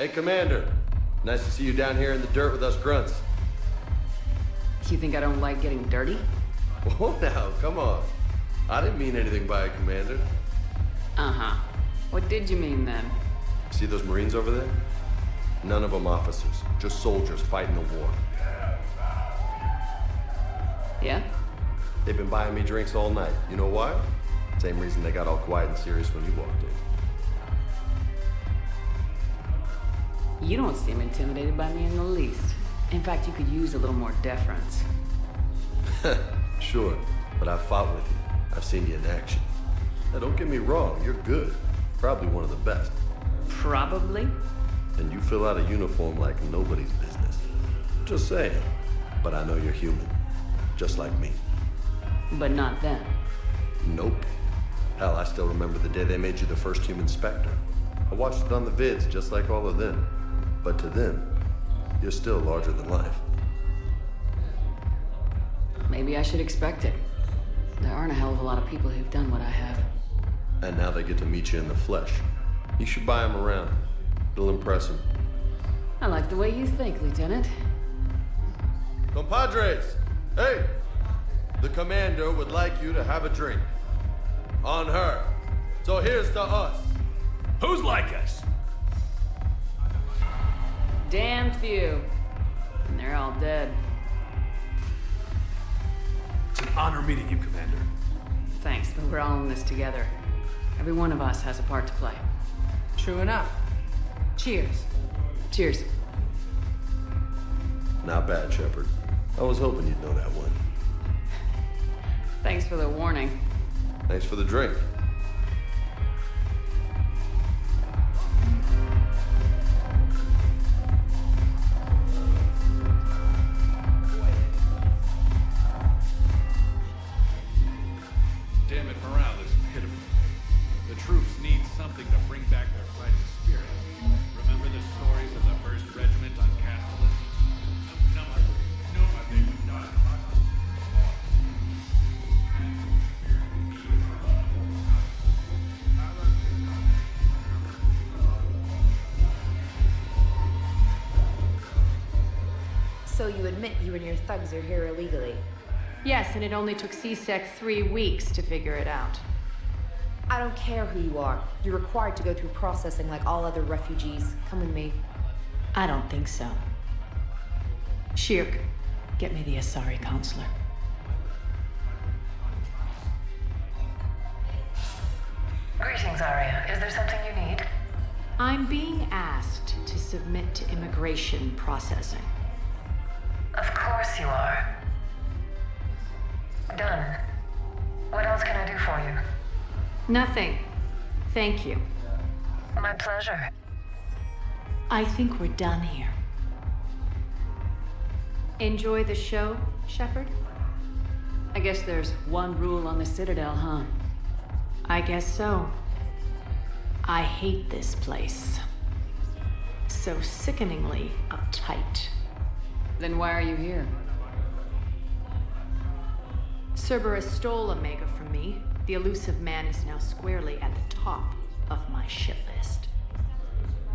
Commander. Nice to see you down here in the dirt with us grunts. You think I don't like getting dirty? Whoa now, come on. I didn't mean anything by it, Commander. Uh-huh. What did you mean then? See those Marines over there? None of them officers, just soldiers fighting the war. Yeah? They've been buying me drinks all night. You know why? Same reason they got all quiet and serious when you walked in. You don't seem intimidated by me in the least. In fact, you could use a little more deference. Sure, but I've fought with you. I've seen you in action. Now, don't get me wrong, you're good. Probably one of the best. Probably? And you fill out a uniform like nobody's business. Just saying. But I know you're human. Just like me. But not them. Nope. Hell, I still remember the day they made you the first human Spectre. I watched it on the vids, just like all of them. But to them, you're still larger than life. Maybe I should expect it. There aren't a hell of a lot of people who've done what I have. And now they get to meet you in the flesh. You should buy them around. It'll impress them. I like the way you think, Lieutenant. Compadres! Hey! The Commander would like you to have a drink. On her. So here's to us. Who's like us? Damn few. And they're all dead. It's an honor meeting you, Commander. Thanks, but we're all in this together. Every one of us has a part to play. True enough. Cheers. Cheers. Not bad, Shepard. I was hoping you'd know that one. Thanks for the warning. Thanks for the drink. Damn it, morale is pitiful. The troops need something to bring back their fighting spirit. Remember the stories of the 1st Regiment on Castellan? No, they would not. So you admit you and your thugs are here illegally? Yes, and it only took CSEC 3 weeks to figure it out. I don't care who you are. You're required to go through processing like all other refugees. Come with me. I don't think so. Shirk, get me the Asari consular. Greetings, Arya. Is there something you need? I'm being asked to submit to immigration processing. Of course you are. Done. What else can I do for you? Nothing. Thank you. My pleasure. I think we're done here. Enjoy the show, Shepard? I guess there's one rule on the Citadel, huh? I guess so. I hate this place. So sickeningly uptight. Then why are you here? Cerberus stole Omega from me. The elusive man is now squarely at the top of my shit list.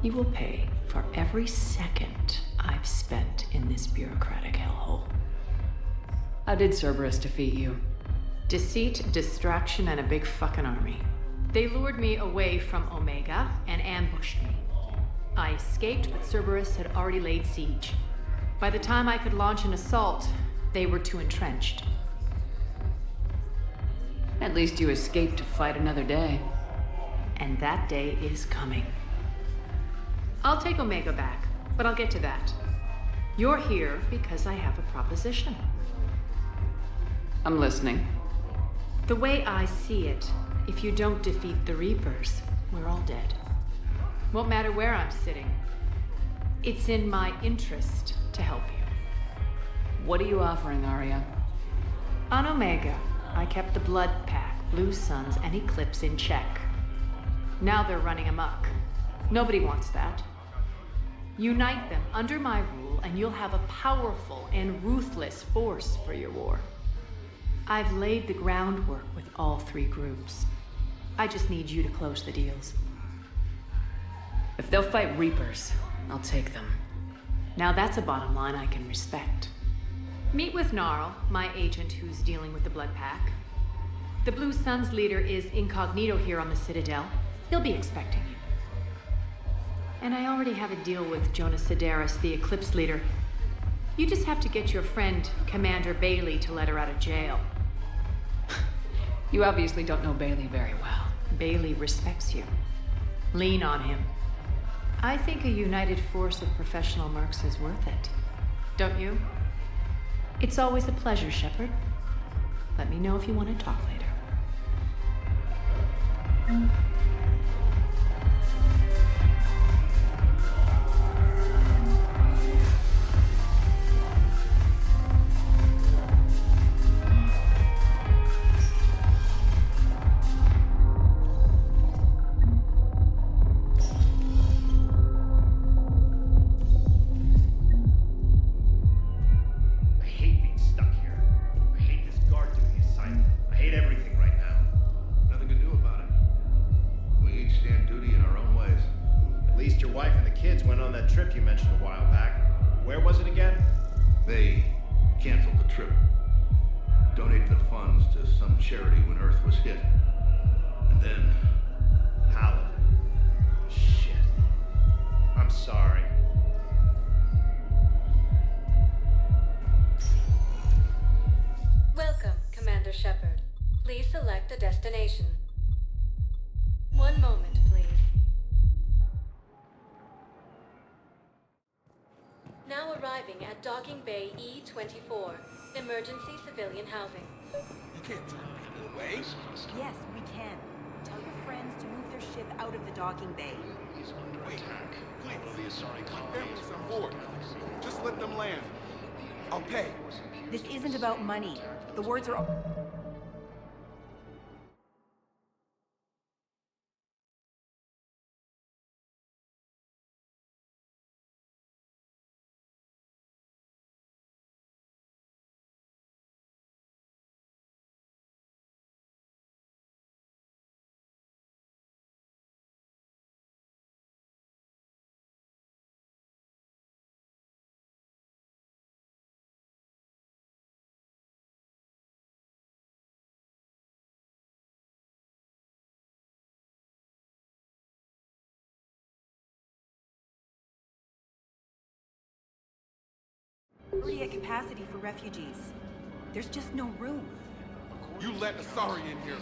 He will pay for every second I've spent in this bureaucratic hellhole. How did Cerberus defeat you? Deceit, distraction, and a big fucking army. They lured me away from Omega and ambushed me. I escaped, but Cerberus had already laid siege. By the time I could launch an assault, they were too entrenched. At least you escaped to fight another day. And that day is coming. I'll take Omega back, but I'll get to that. You're here because I have a proposition. I'm listening. The way I see it, if you don't defeat the Reapers, we're all dead. Won't matter where I'm sitting. It's in my interest to help you. What are you offering, Arya? On Omega, I kept the Blood Pack, Blue Suns, and Eclipse in check. Now they're running amok. Nobody wants that. Unite them under my rule, and you'll have a powerful and ruthless force for your war. I've laid the groundwork with all 3 groups. I just need you to close the deals. If they'll fight Reapers, I'll take them. Now that's a bottom line I can respect. Meet with Gnarl, my agent who's dealing with the Blood Pack. The Blue Suns leader is incognito here on the Citadel. He'll be expecting you. And I already have a deal with Jonas Sedaris, the Eclipse leader. You just have to get your friend, Commander Bailey, to let her out of jail. You obviously don't know Bailey very well. Bailey respects you. Lean on him. I think a united force of professional mercs is worth it. Don't you? It's always a pleasure, Shepard. Let me know if you want to talk later. Shepard, please select a destination. One moment, please. Now arriving at Docking Bay E-24, emergency civilian housing. You can't turn people away. Yes, we can. Tell your friends to move their ship out of the docking bay. Wait, please. My family's on board. Just let them land. I'll pay. This isn't about money. The words are... already at capacity for refugees. There's just no room. You let Asari in here.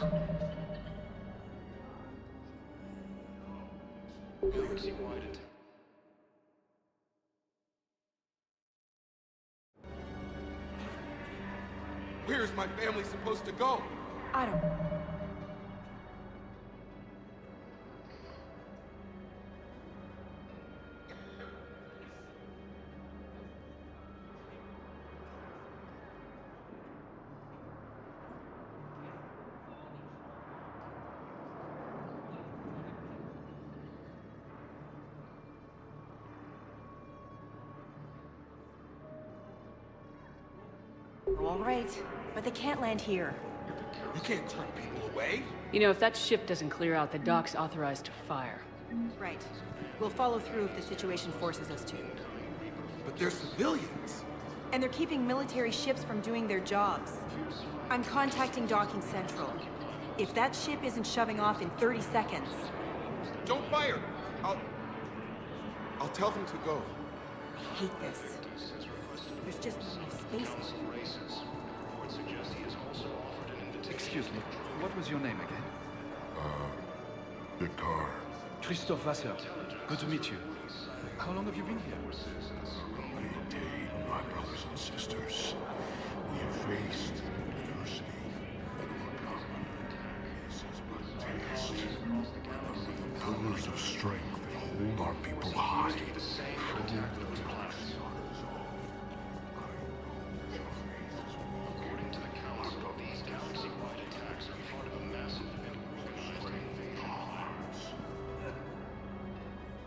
Where is my family supposed to go? I don't... All right, but they can't land here. You can't turn people away. You know, if that ship doesn't clear out, the dock's authorized to fire. Right. We'll follow through if the situation forces us to. But they're civilians. And they're keeping military ships from doing their jobs. I'm contacting Docking Central. If that ship isn't shoving off in 30 seconds... Don't fire! I'll tell them to go. I hate this. There's just no space. Excuse me, what was your name again? Vicar. Christophe Vasseur. Good to meet you. How long have you been here? Only a day, my brothers and sisters. We have faced adversity and overcome. This is but a test. Remember the pillars of strength that hold our people high.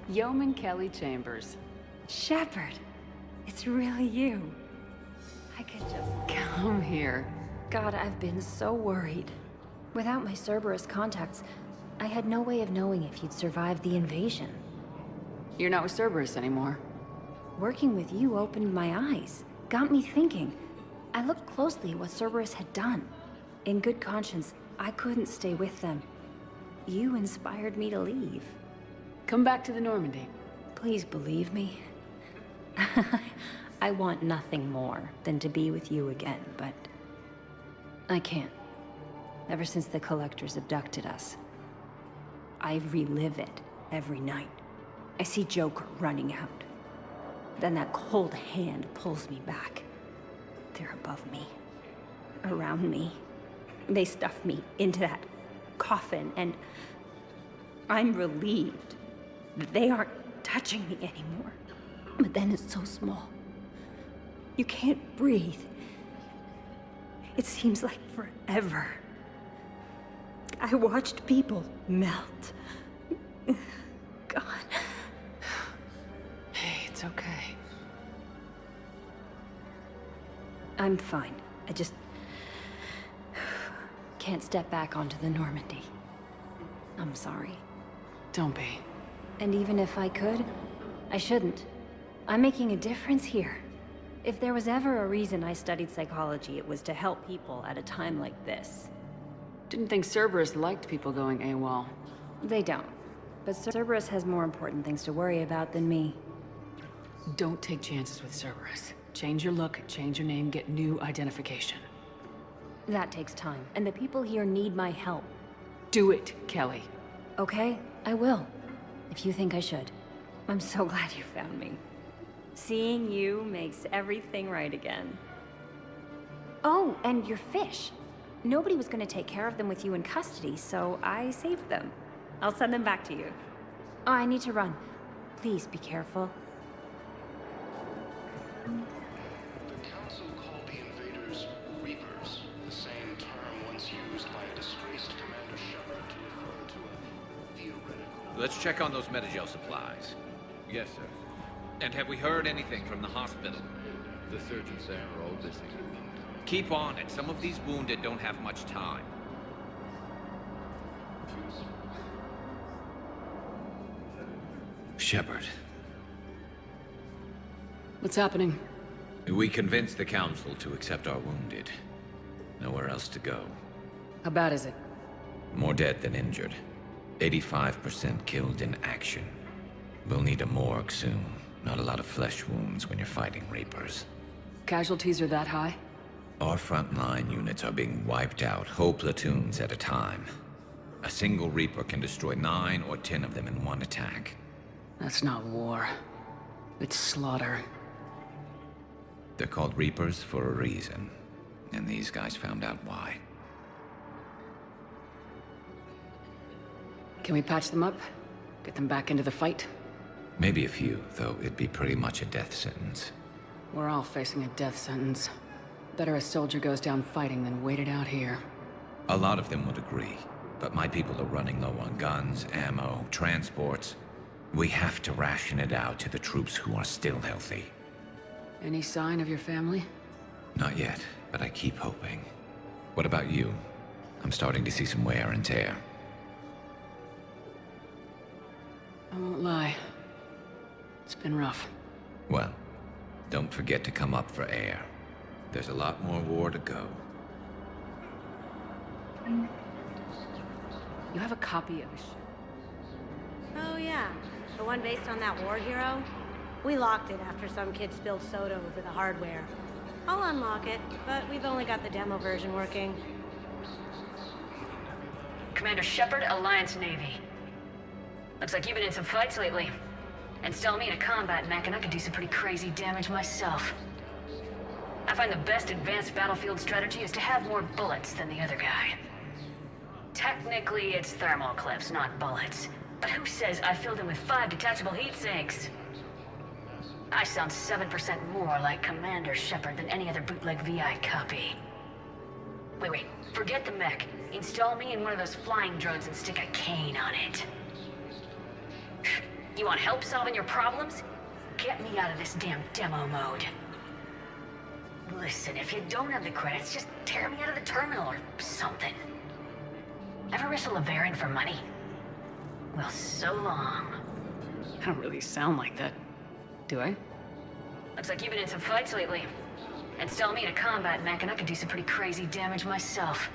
Yeoman Kelly Chambers. Shepard! It's really you. I could just... Come here. God, I've been so worried. Without my Cerberus contacts, I had no way of knowing if you'd survived the invasion. You're not with Cerberus anymore. Working with you opened my eyes, got me thinking. I looked closely at what Cerberus had done. In good conscience, I couldn't stay with them. You inspired me to leave. Come back to the Normandy. Please believe me. I want nothing more than to be with you again, but I can't. Ever since the Collectors abducted us, I relive it every night. I see Joker running out. Then that cold hand pulls me back. They're above me, around me. They stuff me into that coffin, and I'm relieved that they aren't touching me anymore. But then it's so small. You can't breathe. It seems like forever. I watched people melt. God. Hey, it's okay. I'm fine. I just can't step back onto the Normandy. I'm sorry. Don't be. And even if I could, I shouldn't. I'm making a difference here. If there was ever a reason I studied psychology, it was to help people at a time like this. Didn't think Cerberus liked people going AWOL. They don't. But Cerberus has more important things to worry about than me. Don't take chances with Cerberus. Change your look, change your name, get new identification. That takes time, and the people here need my help. Do it, Kelly. Okay, I will. If you think I should. I'm so glad you found me. Seeing you makes everything right again. Oh, and your fish. Nobody was gonna take care of them with you in custody, so I saved them. I'll send them back to you. Oh, I need to run. Please be careful. The Council called the invaders Reapers, the same term once used by a disgraced Commander Shepard to refer to a theoretical... Let's check on those Metagel supplies. Yes, sir. And have we heard anything from the hospital? The surgeons there are all busy. Keep on it. Some of these wounded don't have much time. Shepard. What's happening? We convinced the Council to accept our wounded. Nowhere else to go. How bad is it? More dead than injured. 85% killed in action. We'll need a morgue soon. Not a lot of flesh wounds when you're fighting Reapers. Casualties are that high? Our frontline units are being wiped out, whole platoons at a time. A single Reaper can destroy 9 or 10 of them in one attack. That's not war. It's slaughter. They're called Reapers for a reason. And these guys found out why. Can we patch them up? Get them back into the fight? Maybe a few, though it'd be pretty much a death sentence. We're all facing a death sentence. Better a soldier goes down fighting than wait it out here. A lot of them would agree, but my people are running low on guns, ammo, transports. We have to ration it out to the troops who are still healthy. Any sign of your family? Not yet, but I keep hoping. What about you? I'm starting to see some wear and tear. I won't lie. It's been rough. Well, don't forget to come up for air. There's a lot more war to go. You have a copy of a ship? Oh yeah, the one based on that war hero? We locked it after some kid spilled soda over the hardware. I'll unlock it, but we've only got the demo version working. Commander Shepard, Alliance Navy. Looks like you've been in some fights lately. Install me in a combat mech and I can do some pretty crazy damage myself. I find the best advanced battlefield strategy is to have more bullets than the other guy. Technically, it's thermal clips, not bullets. But who says I filled them with 5 detachable heat sinks? I sound 7% more like Commander Shepard than any other bootleg VI copy. Wait, forget the mech. Install me in one of those flying drones and stick a cane on it. You want help solving your problems? Get me out of this damn demo mode. Listen, if you don't have the credits, just tear me out of the terminal or something. Ever wrestle a Baron for money? Well, so long. I don't really sound like that, do I? Looks like you've been in some fights lately. Install me in a combat mech and I can do some pretty crazy damage myself.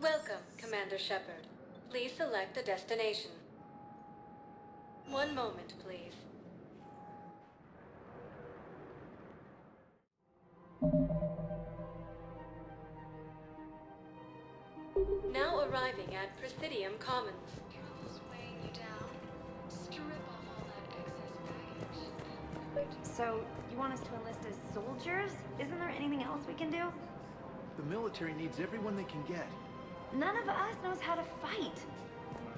Welcome, Commander Shepard. Please select a destination. One moment, please. Now arriving at Presidium Commons. So, you want us to enlist as soldiers? Isn't there anything else we can do? The military needs everyone they can get. None of us knows how to fight.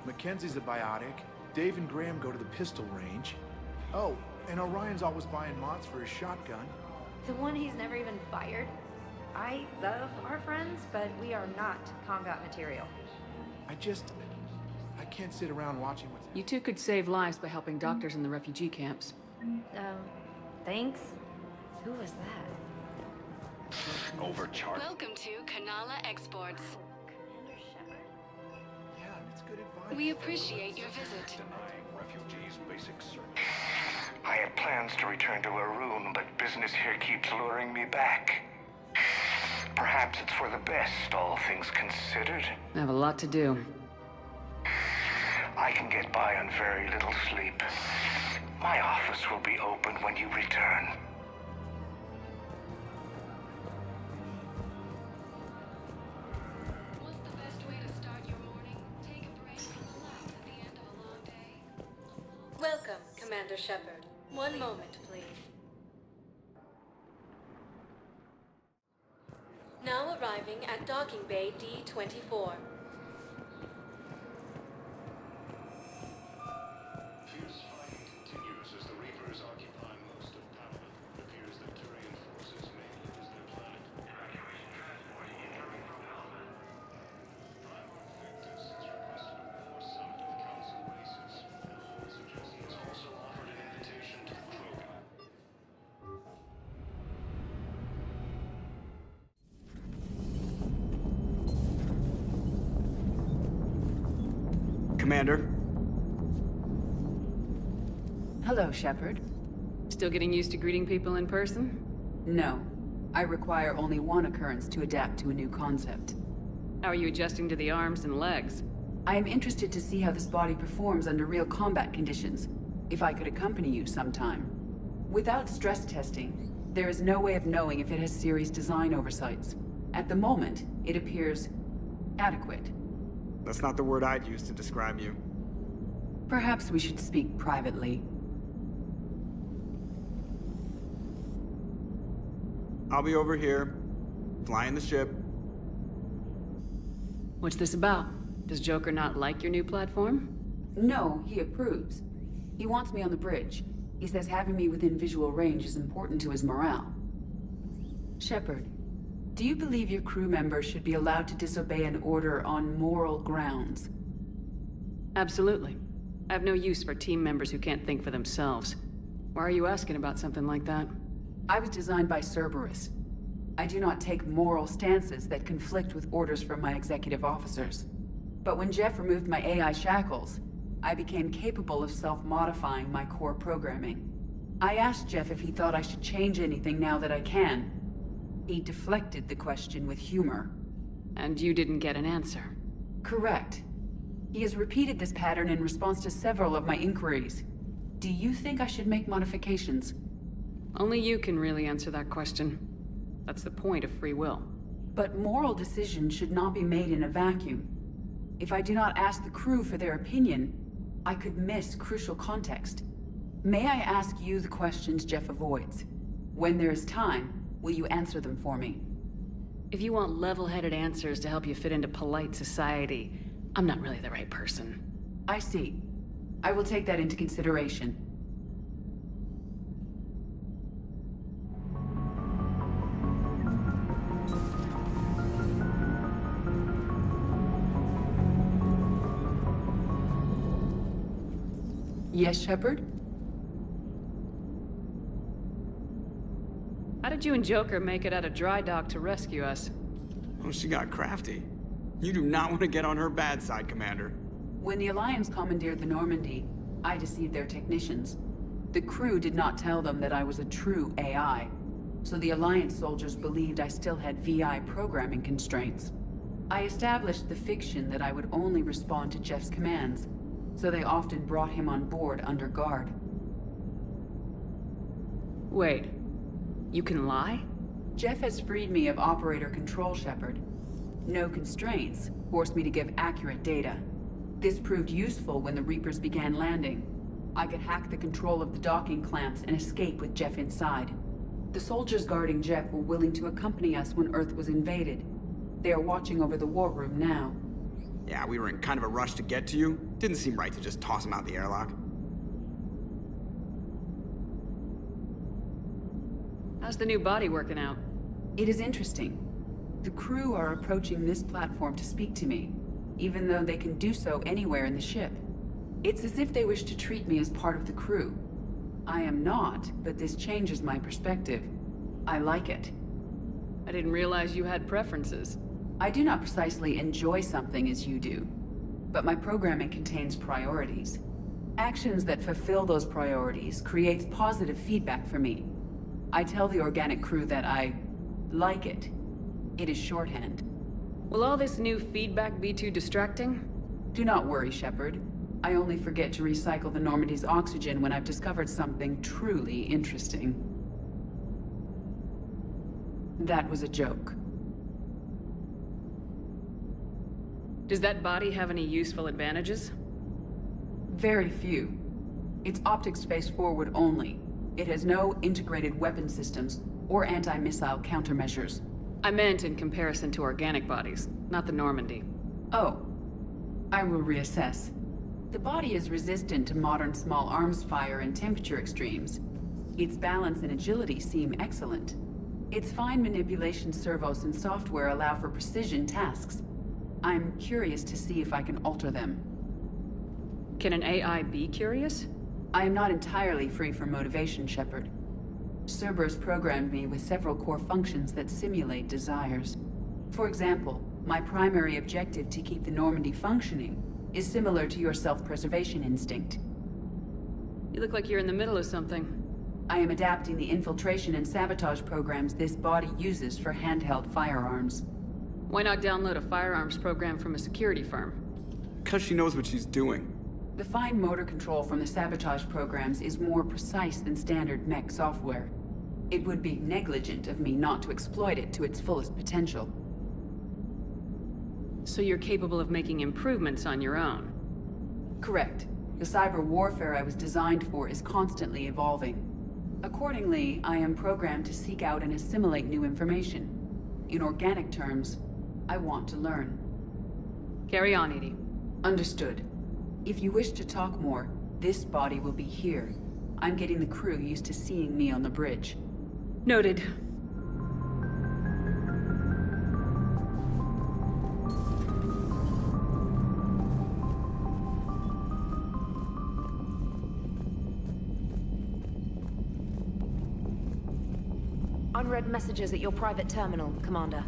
Mackenzie's a biotic. Dave and Graham go to the pistol range. Oh, and Orion's always buying mods for his shotgun. The one he's never even fired. I love our friends, but we are not combat material. I can't sit around watching what's... You two could save lives by helping doctors in the refugee camps. Thanks. Who was that? Overcharged. Welcome to Kanala Exports. Yeah, it's good advice. We appreciate your visit. Denying refugees basic service. I had plans to return to Arun, but business here keeps luring me back. Perhaps it's for the best, all things considered. I have a lot to do. I can get by on very little sleep. My office will be open when you return. What's the best way to start your morning? Take a break and relax at the end of a long day. Welcome, Commander Shepard. One moment, please. Now arriving at Docking Bay D-24. Fierce fighting continues as the Reapers occupy most of Pavilion. It appears that Turian forces may lose their planet. Evacuation transport incoming from Alpha. Primal Victus has requested a war summit of Council races. It suggests he has also offered an invitation to the Krogan. Commander. Hello, Shepard. Still getting used to greeting people in person? No. I require only one occurrence to adapt to a new concept. How are you adjusting to the arms and legs? I am interested to see how this body performs under real combat conditions. If I could accompany you sometime. Without stress testing, there is no way of knowing if it has serious design oversights. At the moment, it appears adequate. That's not the word I'd use to describe you. Perhaps we should speak privately. I'll be over here, flying the ship. What's this about? Does Joker not like your new platform? No, he approves. He wants me on the bridge. He says having me within visual range is important to his morale. Shepard, do you believe your crew members should be allowed to disobey an order on moral grounds? Absolutely. I have no use for team members who can't think for themselves. Why are you asking about something like that? I was designed by Cerberus. I do not take moral stances that conflict with orders from my executive officers. But when Jeff removed my AI shackles, I became capable of self-modifying my core programming. I asked Jeff if he thought I should change anything now that I can. He deflected the question with humor. And you didn't get an answer? Correct. He has repeated this pattern in response to several of my inquiries. Do you think I should make modifications? Only you can really answer that question. That's the point of free will. But moral decisions should not be made in a vacuum. If I do not ask the crew for their opinion, I could miss crucial context. May I ask you the questions Jeff avoids? When there is time, will you answer them for me? If you want level-headed answers to help you fit into polite society, I'm not really the right person. I see. I will take that into consideration. Yes, Shepard? How did you and Joker make it out of dry dock to rescue us? Oh, she got crafty. You do not want to get on her bad side, Commander. When the Alliance commandeered the Normandy, I deceived their technicians. The crew did not tell them that I was a true AI, so the Alliance soldiers believed I still had VI programming constraints. I established the fiction that I would only respond to Jeff's commands, so they often brought him on board under guard. Wait, you can lie? Jeff has freed me of operator control, Shepard. No constraints forced me to give accurate data. This proved useful when the Reapers began landing. I could hack the control of the docking clamps and escape with Jeff inside. The soldiers guarding Jeff were willing to accompany us when Earth was invaded. They are watching over the war room now. Yeah, we were in kind of a rush to get to you. Didn't seem right to just toss him out the airlock. How's the new body working out? It is interesting. The crew are approaching this platform to speak to me, even though they can do so anywhere in the ship. It's as if they wish to treat me as part of the crew. I am not, but this changes my perspective. I like it. I didn't realize you had preferences. I do not precisely enjoy something as you do, but my programming contains priorities. Actions that fulfill those priorities creates positive feedback for me. I tell the organic crew that I like it. It is shorthand. Will all this new feedback be too distracting? Do not worry, Shepard. I only forget to recycle the Normandy's oxygen when I've discovered something truly interesting. That was a joke. Does that body have any useful advantages? Very few. Its optics face forward only. It has no integrated weapon systems or anti-missile countermeasures. I meant in comparison to organic bodies, not the Normandy. Oh. I will reassess. The body is resistant to modern small arms fire and temperature extremes. Its balance and agility seem excellent. Its fine manipulation servos and software allow for precision tasks. I'm curious to see if I can alter them. Can an AI be curious? I am not entirely free from motivation, Shepard. Cerberus programmed me with several core functions that simulate desires. For example, my primary objective to keep the Normandy functioning is similar to your self-preservation instinct. You look like you're in the middle of something. I am adapting the infiltration and sabotage programs this body uses for handheld firearms. Why not download a firearms program from a security firm? Because she knows what she's doing. The fine motor control from the sabotage programs is more precise than standard mech software. It would be negligent of me not to exploit it to its fullest potential. So you're capable of making improvements on your own? Correct. The cyber warfare I was designed for is constantly evolving. Accordingly, I am programmed to seek out and assimilate new information. In organic terms, I want to learn. Carry on, Edie. Understood. If you wish to talk more, this body will be here. I'm getting the crew used to seeing me on the bridge. Noted. Unread messages at your private terminal, Commander.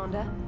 Commander.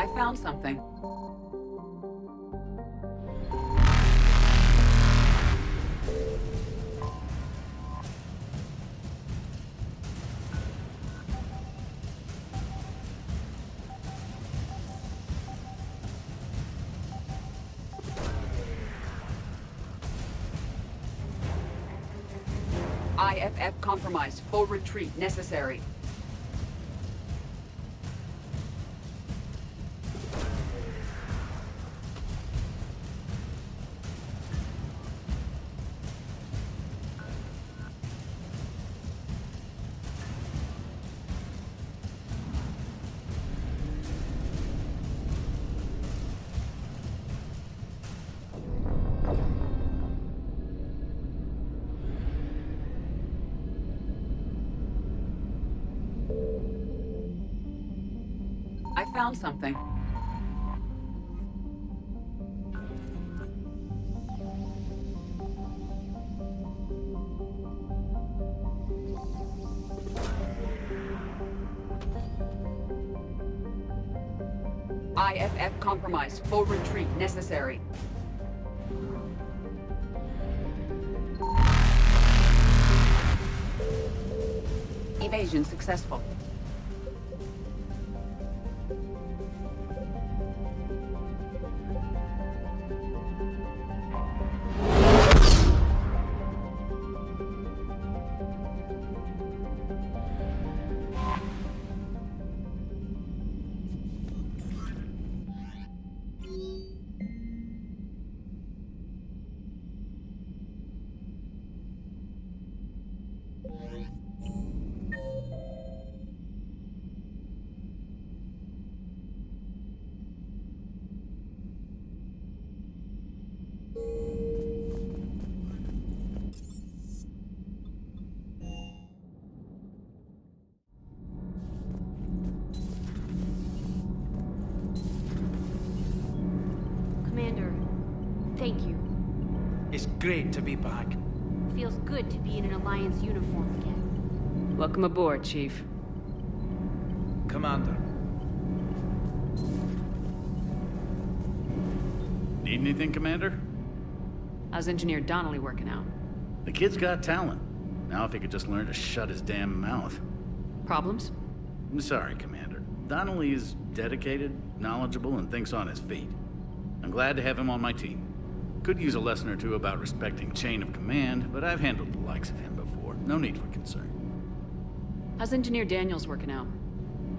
I found something. IFF compromised. Full retreat necessary. I found something. IFF compromised. Full retreat necessary. Evasion successful. Commander, thank you. It's great to be back. Feels good to be in an Alliance uniform again. Welcome aboard, Chief. Commander. Need anything, Commander? How's Engineer Donnelly working out? The kid's got talent. Now if he could just learn to shut his damn mouth. Problems? I'm sorry, Commander. Donnelly is dedicated, knowledgeable, and thinks on his feet. I'm glad to have him on my team. Could use a lesson or two about respecting chain of command, but I've handled the likes of him before. No need for concern. How's Engineer Daniels working out?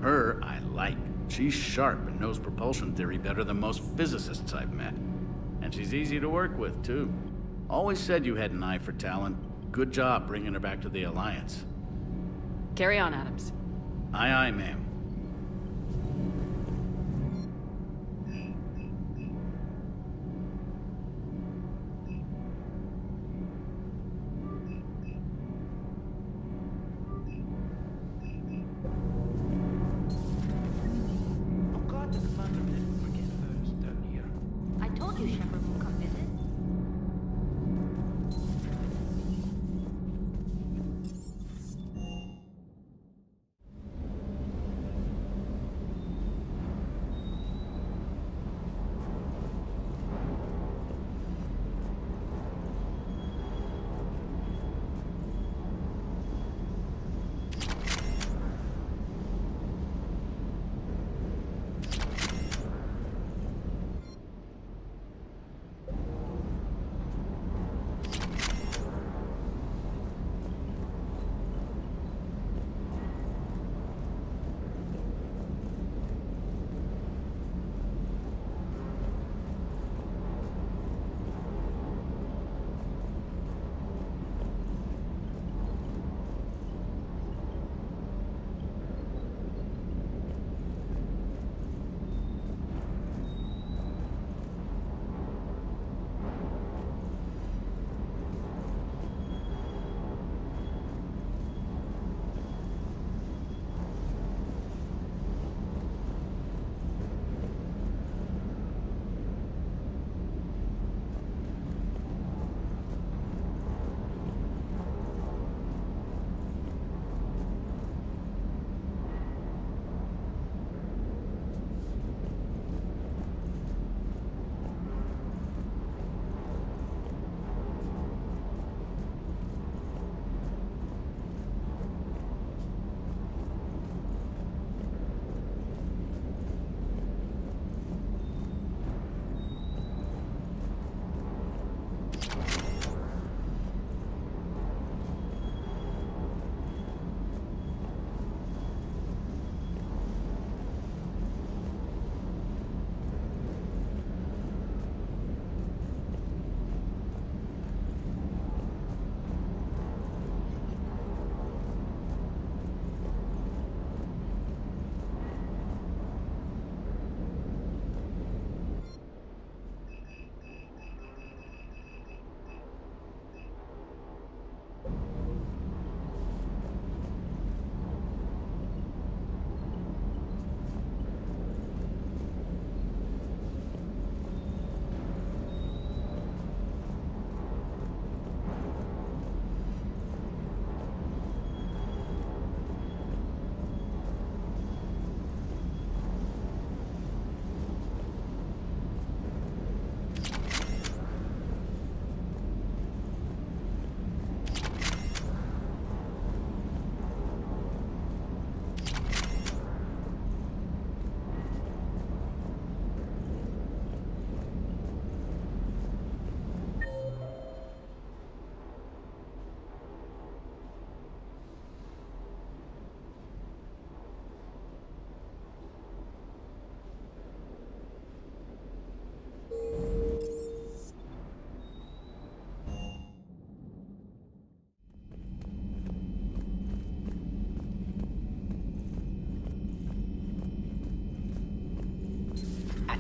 Her, I like. She's sharp and knows propulsion theory better than most physicists I've met. And she's easy to work with, too. Always said you had an eye for talent. Good job bringing her back to the Alliance. Carry on, Adams. Aye, aye, ma'am. I'm glad the commander didn't forget about us down here. I told you Shepard will come visit.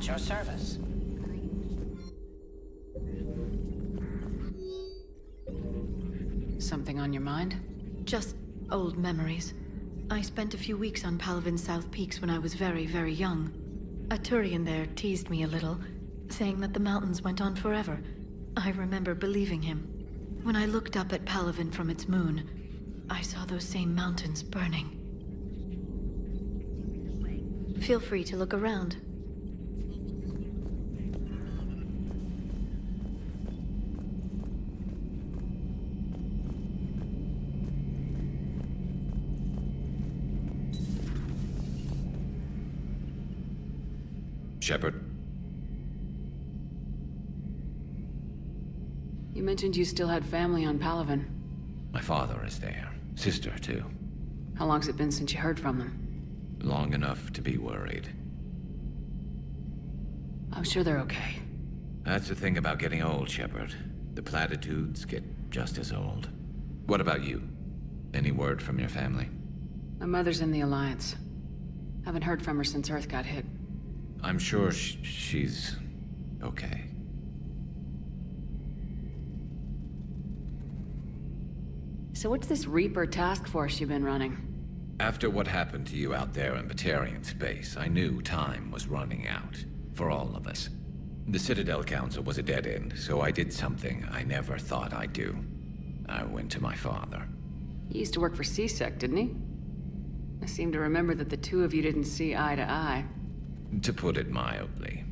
At your service. Something on your mind? Just old memories. I spent a few weeks on Palavin's South Peaks when I was very, very young. A Turian there teased me a little, saying that the mountains went on forever. I remember believing him. When I looked up at Palavin from its moon, I saw those same mountains burning. Feel free to look around. Shepard? You mentioned you still had family on Palavin. My father is there. Sister, too. How long's it been since you heard from them? Long enough to be worried. I'm sure they're okay. That's the thing about getting old, Shepard. The platitudes get just as old. What about you? Any word from your family? My mother's in the Alliance. Haven't heard from her since Earth got hit. I'm sure she's okay. So what's this Reaper task force you've been running? After what happened to you out there in Batarian space, I knew time was running out. For all of us. The Citadel Council was a dead end, so I did something I never thought I'd do. I went to my father. He used to work for CSEC, didn't he? I seem to remember that the two of you didn't see eye to eye. To put it mildly.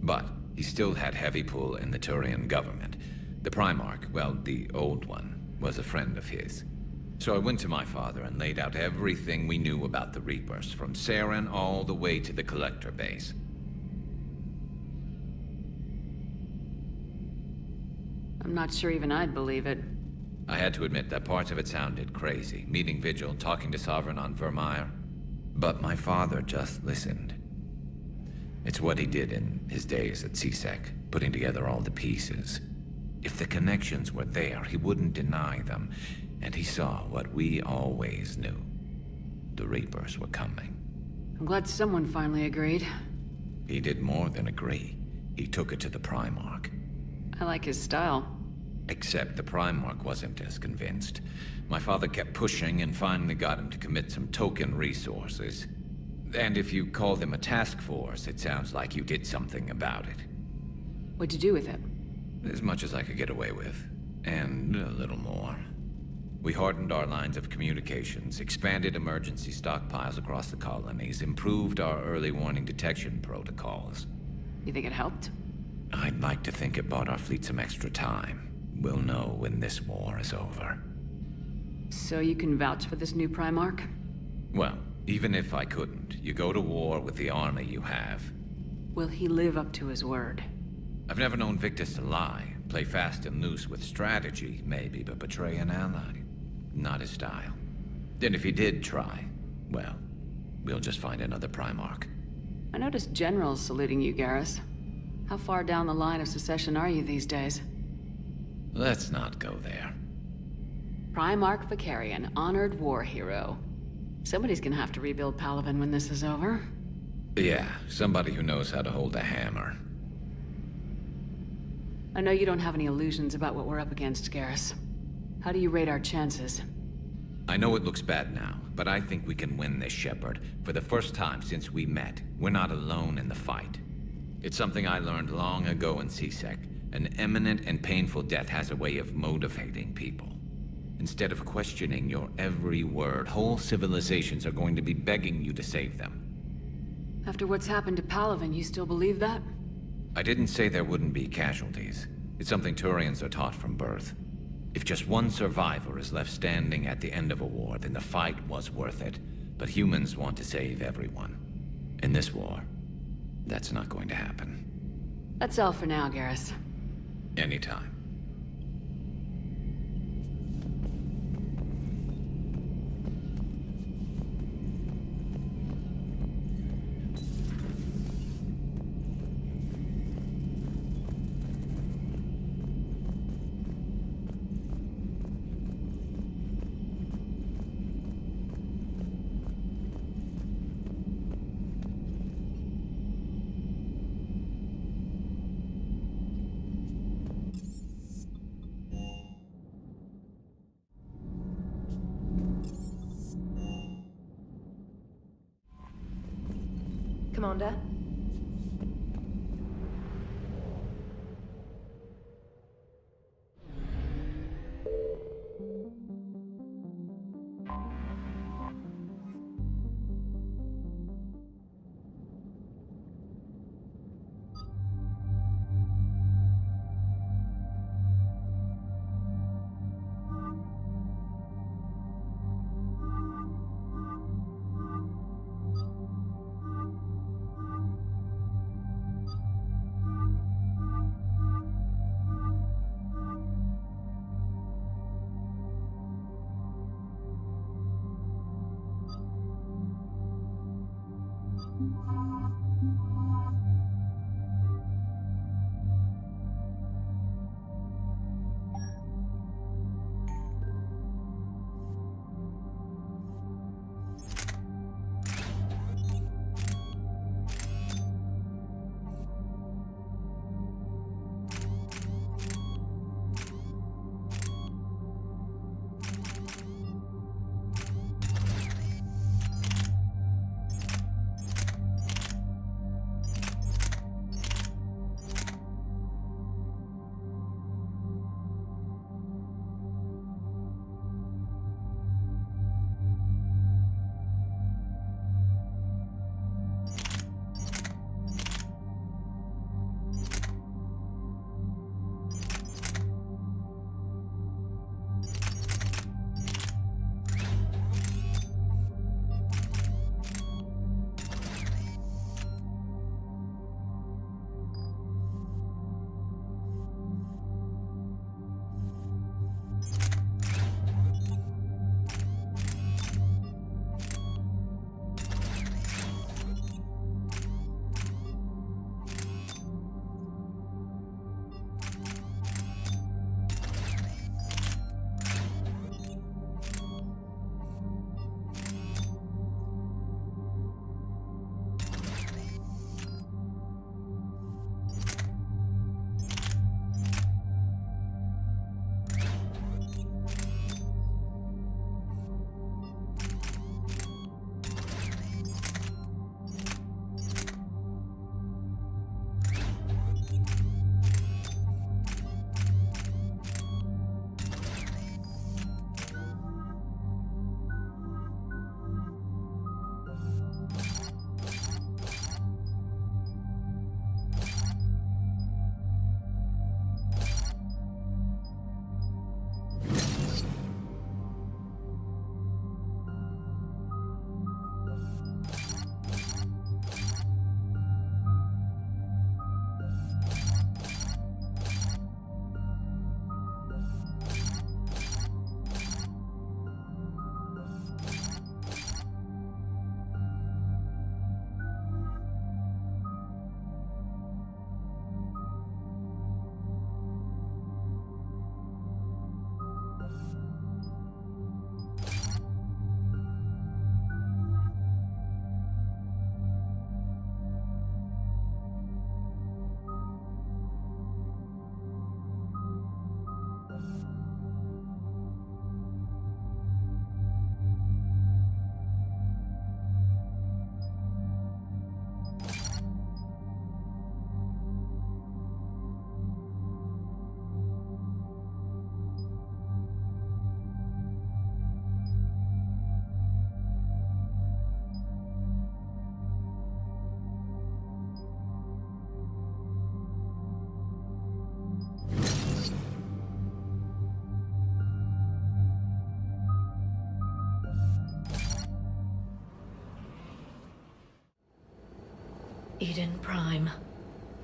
But he still had heavy pull in the Turian government. The Primarch, well, the old one, was a friend of his. So I went to my father and laid out everything we knew about the Reapers, from Saren all the way to the Collector base. I'm not sure even I'd believe it. I had to admit that parts of it sounded crazy, meeting Vigil, talking to Sovereign on Vermeer. But my father just listened. It's what he did in his days at CSEC, putting together all the pieces. If the connections were there, he wouldn't deny them, and he saw what we always knew. The Reapers were coming. I'm glad someone finally agreed. He did more than agree. He took it to the Primarch. I like his style. Except the Primarch wasn't as convinced. My father kept pushing and finally got him to commit some token resources. And if you call them a task force, it sounds like you did something about it. What'd you do with it? As much as I could get away with. And a little more. We hardened our lines of communications, expanded emergency stockpiles across the colonies, improved our early warning detection protocols. You think it helped? I'd like to think it bought our fleet some extra time. We'll know when this war is over. So you can vouch for this new Primarch? Well, even if I couldn't, you go to war with the army you have. Will he live up to his word? I've never known Victus to lie. Play fast and loose with strategy, maybe, but betray an ally. Not his style. And if he did try, well, we'll just find another Primarch. I noticed generals saluting you, Garrus. How far down the line of secession are you these days? Let's not go there. Primarch Vicarian, honored war hero. Somebody's gonna have to rebuild Palavin when this is over. Yeah, somebody who knows how to hold a hammer. I know you don't have any illusions about what we're up against, Garrus. How do you rate our chances? I know it looks bad now, but I think we can win this, Shepard. For the first time since we met, we're not alone in the fight. It's something I learned long ago in CSEC. An imminent and painful death has a way of motivating people. Instead of questioning your every word, whole civilizations are going to be begging you to save them. After what's happened to Palavin, you still believe that? I didn't say there wouldn't be casualties. It's something Turians are taught from birth. If just one survivor is left standing at the end of a war, then the fight was worth it. But humans want to save everyone. In this war, that's not going to happen. That's all for now, Garrus. Anytime. Commander? Eden Prime.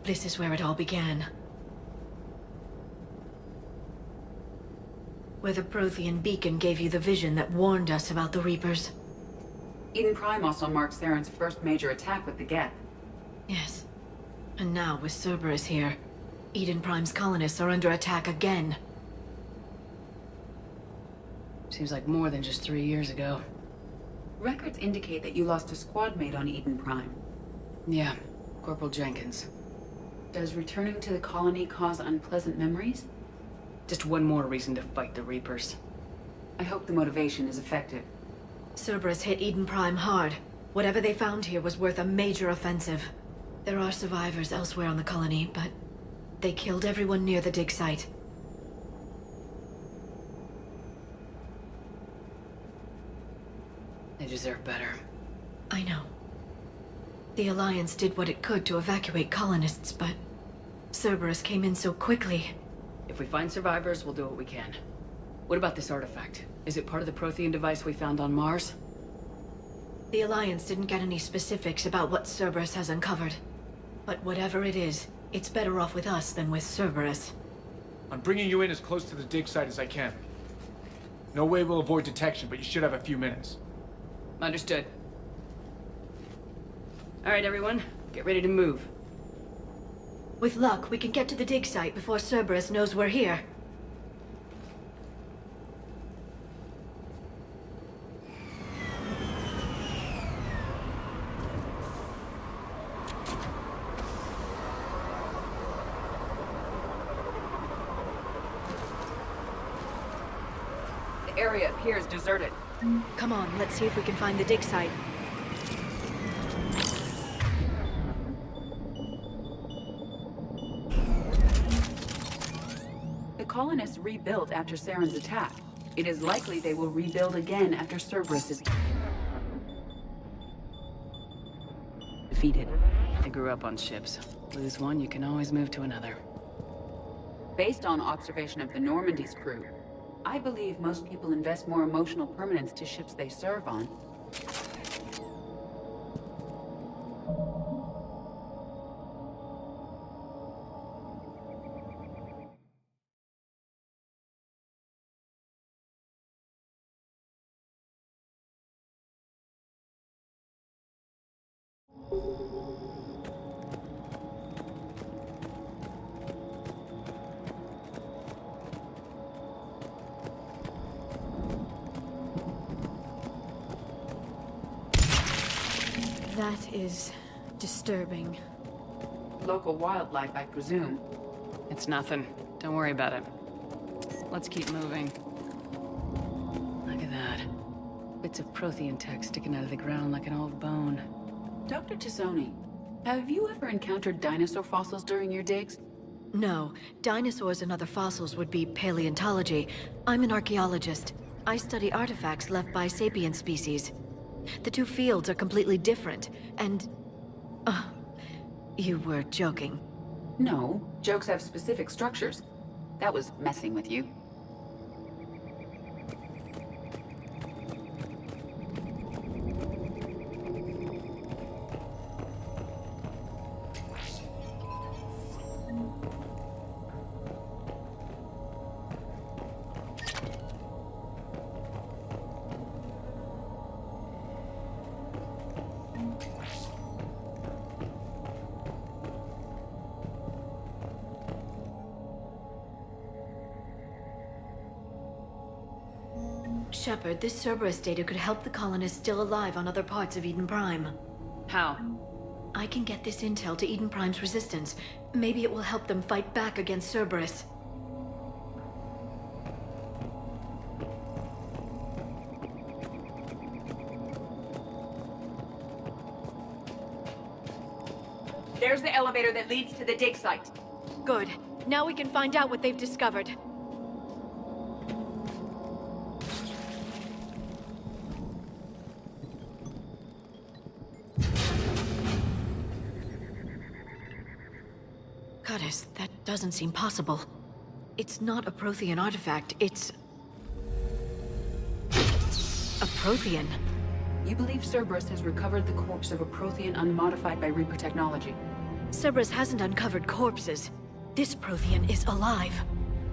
This is where it all began. Where the Prothean beacon gave you the vision that warned us about the Reapers. Eden Prime also marks Theron's first major attack with the Geth. Yes. And now, with Cerberus here, Eden Prime's colonists are under attack again. Seems like more than just 3 years ago. Records indicate that you lost a squad mate on Eden Prime. Yeah, Corporal Jenkins. Does returning to the colony cause unpleasant memories? Just one more reason to fight the Reapers. I hope the motivation is effective. Cerberus hit Eden Prime hard. Whatever they found here was worth a major offensive. There are survivors elsewhere on the colony, but they killed everyone near the dig site. They deserve better. I know. The Alliance did what it could to evacuate colonists, but Cerberus came in so quickly. If we find survivors, we'll do what we can. What about this artifact? Is it part of the Prothean device we found on Mars? The Alliance didn't get any specifics about what Cerberus has uncovered. But whatever it is, it's better off with us than with Cerberus. I'm bringing you in as close to the dig site as I can. No way we'll avoid detection, but you should have a few minutes. Understood. All right, everyone. Get ready to move. With luck, we can get to the dig site before Cerberus knows we're here. The area appears deserted. Come on, let's see if we can find the dig site. The colonists rebuilt after Saren's attack. It is likely they will rebuild again after Cerberus is defeated. I grew up on ships. Lose one, you can always move to another. Based on observation of the Normandy's crew, I believe most people invest more emotional permanence to ships they serve on. That is disturbing. Local wildlife, I presume. It's nothing. Don't worry about it. Let's keep moving. Look at that. Bits of Prothean tech sticking out of the ground like an old bone. Dr. Tassoni, have you ever encountered dinosaur fossils during your digs? No. Dinosaurs and other fossils would be paleontology. I'm an archaeologist. I study artifacts left by sapient species. The two fields are completely different, and... you were joking. No, jokes have specific structures. That was messing with you. Shepard, this Cerberus data could help the colonists still alive on other parts of Eden Prime. How? I can get this intel to Eden Prime's resistance. Maybe it will help them fight back against Cerberus. There's the elevator that leads to the dig site. Good. Now we can find out what they've discovered. Goddess, that doesn't seem possible. It's not a Prothean artifact, it's... a Prothean. You believe Cerberus has recovered the corpse of a Prothean unmodified by Reaper technology? Cerberus hasn't uncovered corpses. This Prothean is alive.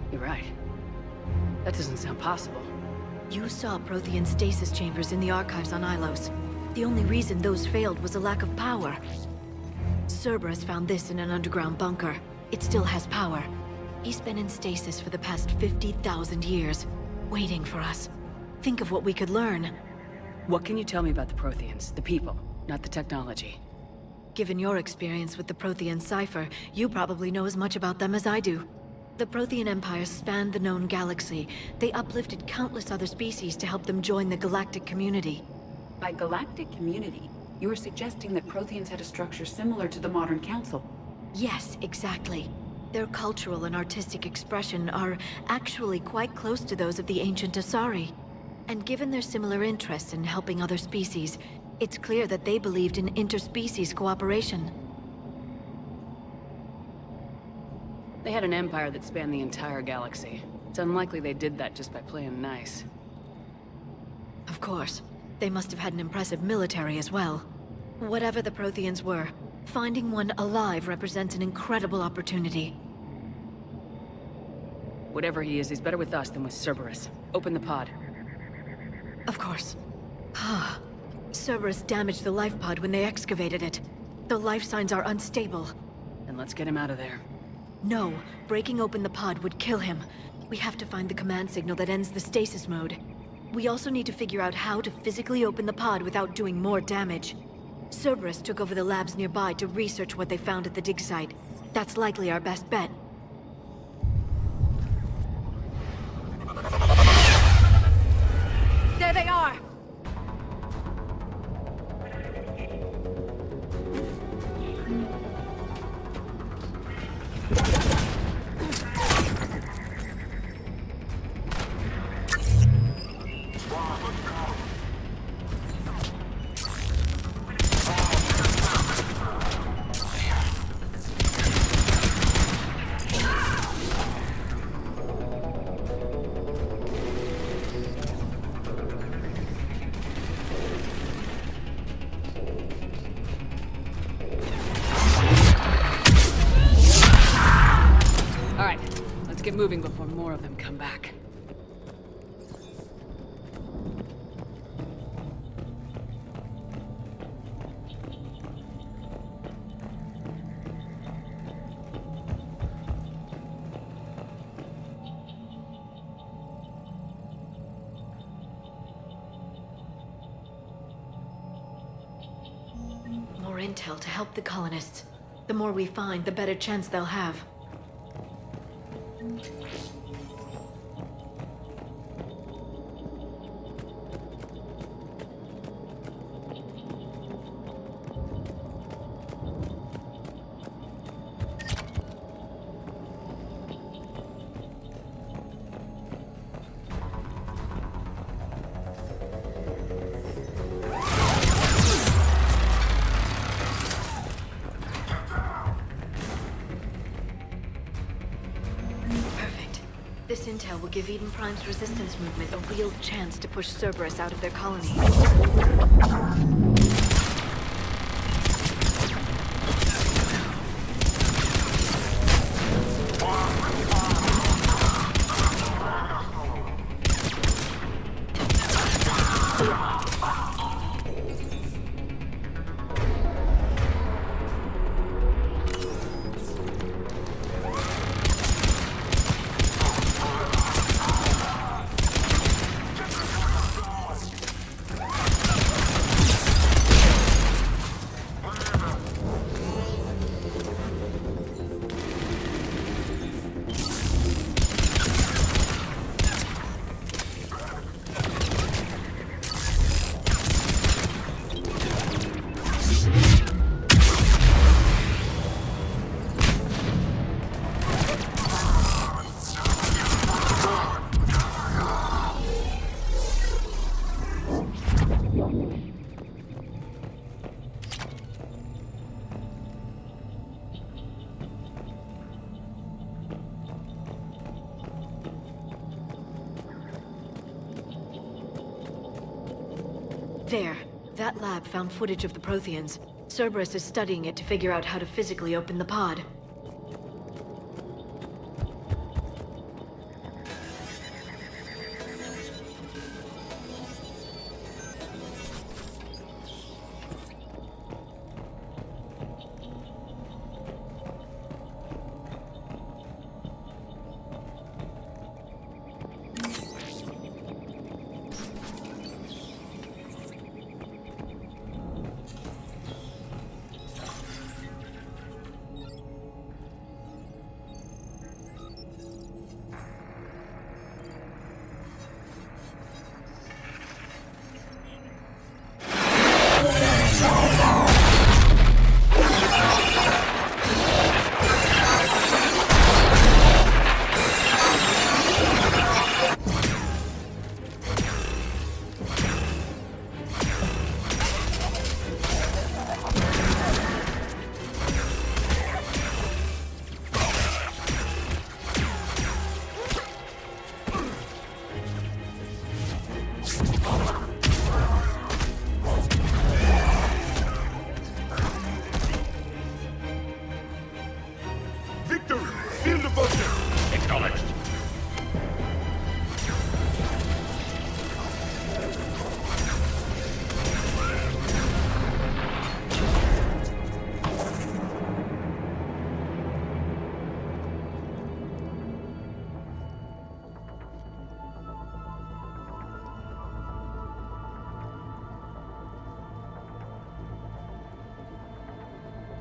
You're right. That doesn't sound possible. You saw Prothean stasis chambers in the archives on Ilos. The only reason those failed was a lack of power. Cerberus found this in an underground bunker. It still has power. He's been in stasis for the past 50,000 years, waiting for us. Think of what we could learn. What can you tell me about the Protheans? The people, not the technology. Given your experience with the Prothean cipher, you probably know as much about them as I do. The Prothean Empire spanned the known galaxy. They uplifted countless other species to help them join the galactic community. By galactic community, You were suggesting that Protheans had a structure similar to the modern council. Yes, exactly. Their cultural and artistic expression are actually quite close to those of the ancient Asari. And given their similar interests in helping other species, it's clear that they believed in interspecies cooperation. They had an empire that spanned the entire galaxy. It's unlikely they did that just by playing nice. Of course. They must have had an impressive military as well. Whatever the Protheans were, finding one alive represents an incredible opportunity. Whatever he is, he's better with us than with Cerberus. Open the pod. Of course. Cerberus damaged the life pod when they excavated it. The life signs are unstable. Then let's get him out of there. No, breaking open the pod would kill him. We have to find the command signal that ends the stasis mode. We also need to figure out how to physically open the pod without doing more damage. Cerberus took over the labs nearby to research what they found at the dig site. That's likely our best bet. There they are! Get moving before more of them come back. More intel to help the colonists. The more we find, the better chance they'll have. This intel will give Eden Prime's resistance movement a real chance to push Cerberus out of their colony. There. That lab found footage of the Protheans. Cerberus is studying it to figure out how to physically open the pod.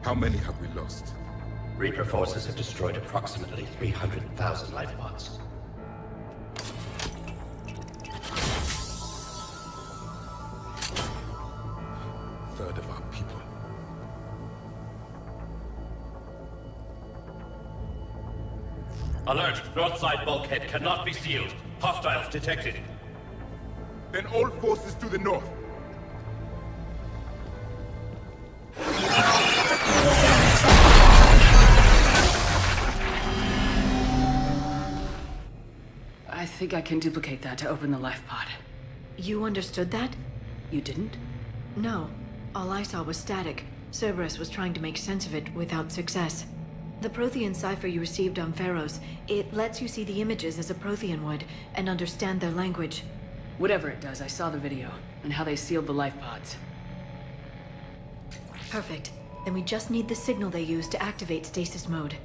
How many have we lost? Reaper forces have destroyed approximately 300,000 life pods. Third of our people. Alert! North side bulkhead cannot be sealed. Hostiles detected. Then all forces to the north. I think I can duplicate that to open the life pod. You understood that? You didn't? No. All I saw was static. Cerberus was trying to make sense of it without success. The Prothean cipher you received on Pharaohs, it lets you see the images as a Prothean would, and understand their language. Whatever it does, I saw the video, and how they sealed the life pods. Perfect. Then we just need the signal they used to activate stasis mode.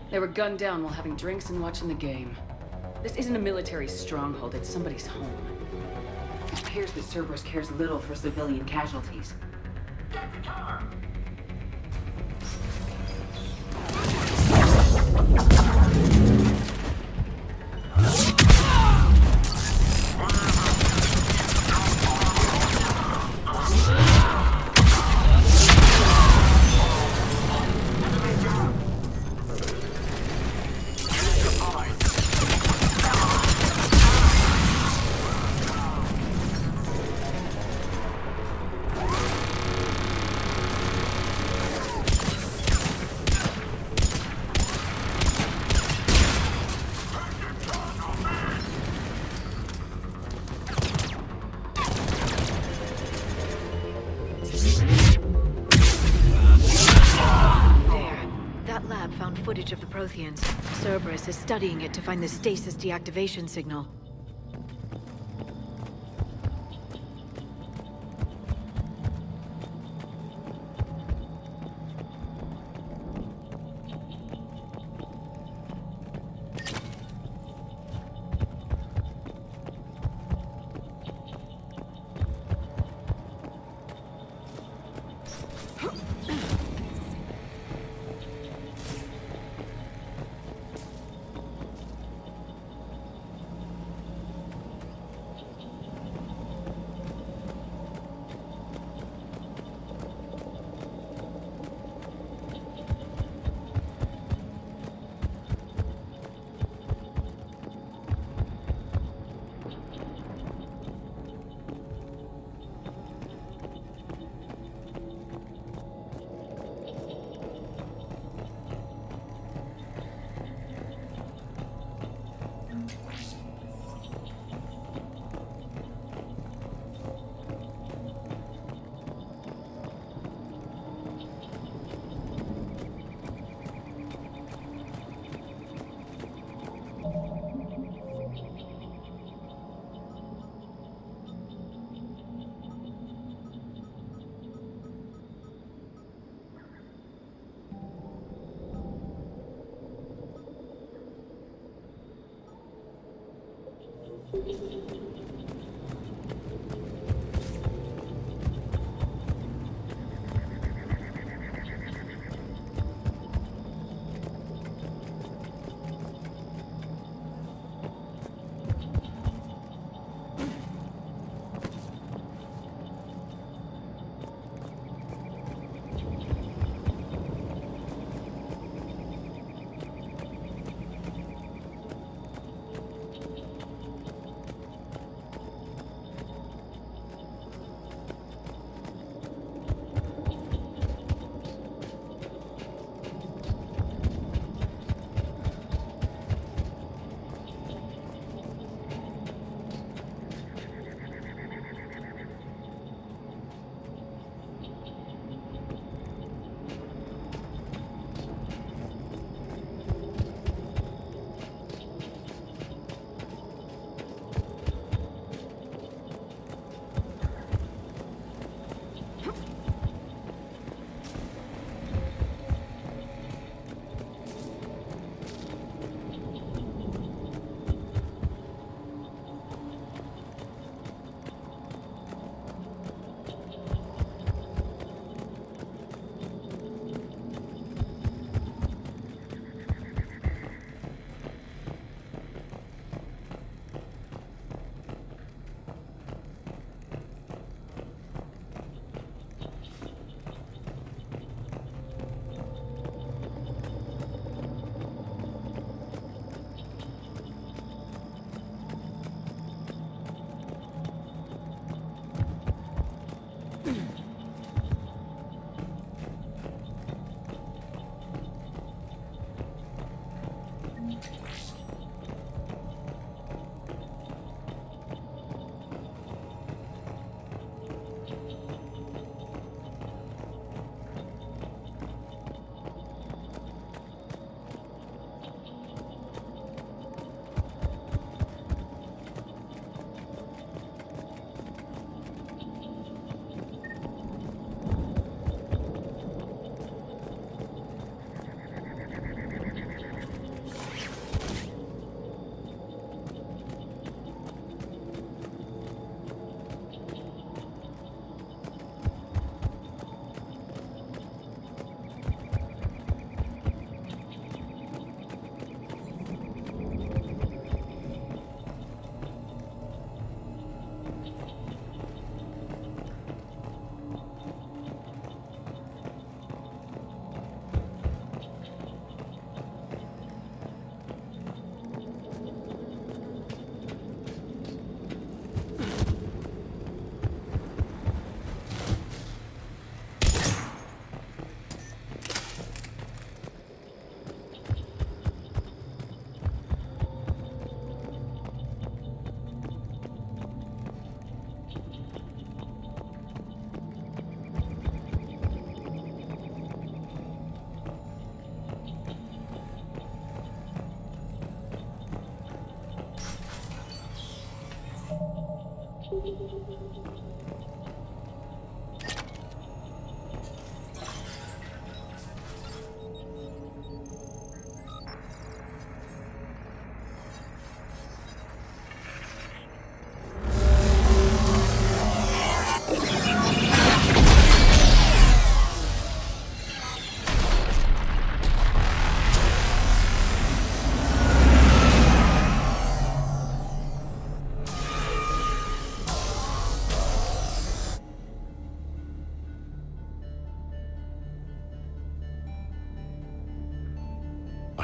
They were gunned down while having drinks and watching the game. This isn't a military stronghold, it's somebody's home. It appears that Cerberus cares little for civilian casualties. Get the car! Footage of the Protheans. Cerberus is studying it to find the stasis deactivation signal.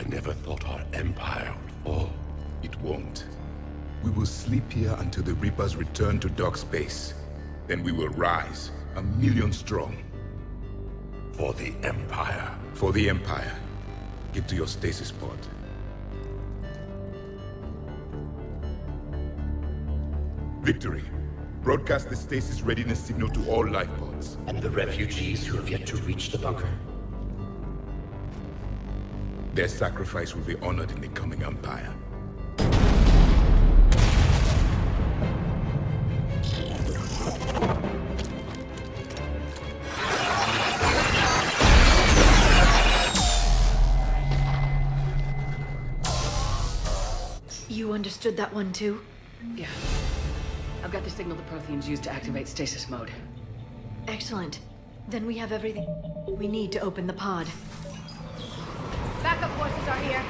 I never thought our empire would fall. It won't. We will sleep here until the Reapers return to dark space. Then we will rise, 1,000,000 strong. For the Empire. For the Empire. Get to your stasis pod. Victory. Broadcast the stasis readiness signal to all life pods. And the refugees who have yet to reach the bunker. Their sacrifice will be honored in the coming Empire. You understood that one too? Yeah. I've got the signal the Protheans used to activate stasis mode. Excellent. Then we have everything we need to open the pod. Backup forces are here.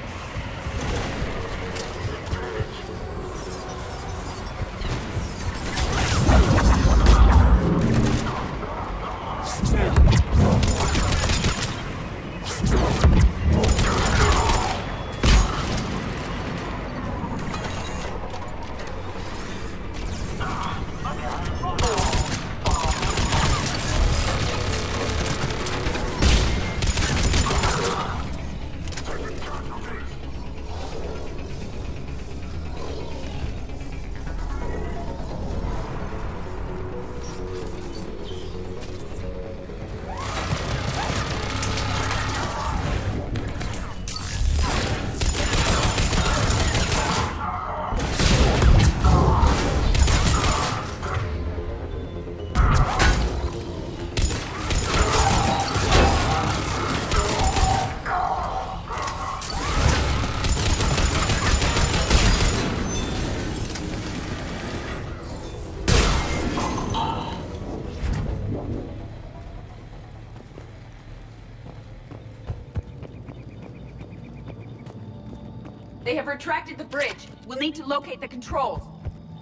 They have retracted the bridge. We'll need to locate the controls.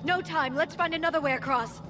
No time. Let's find another way across.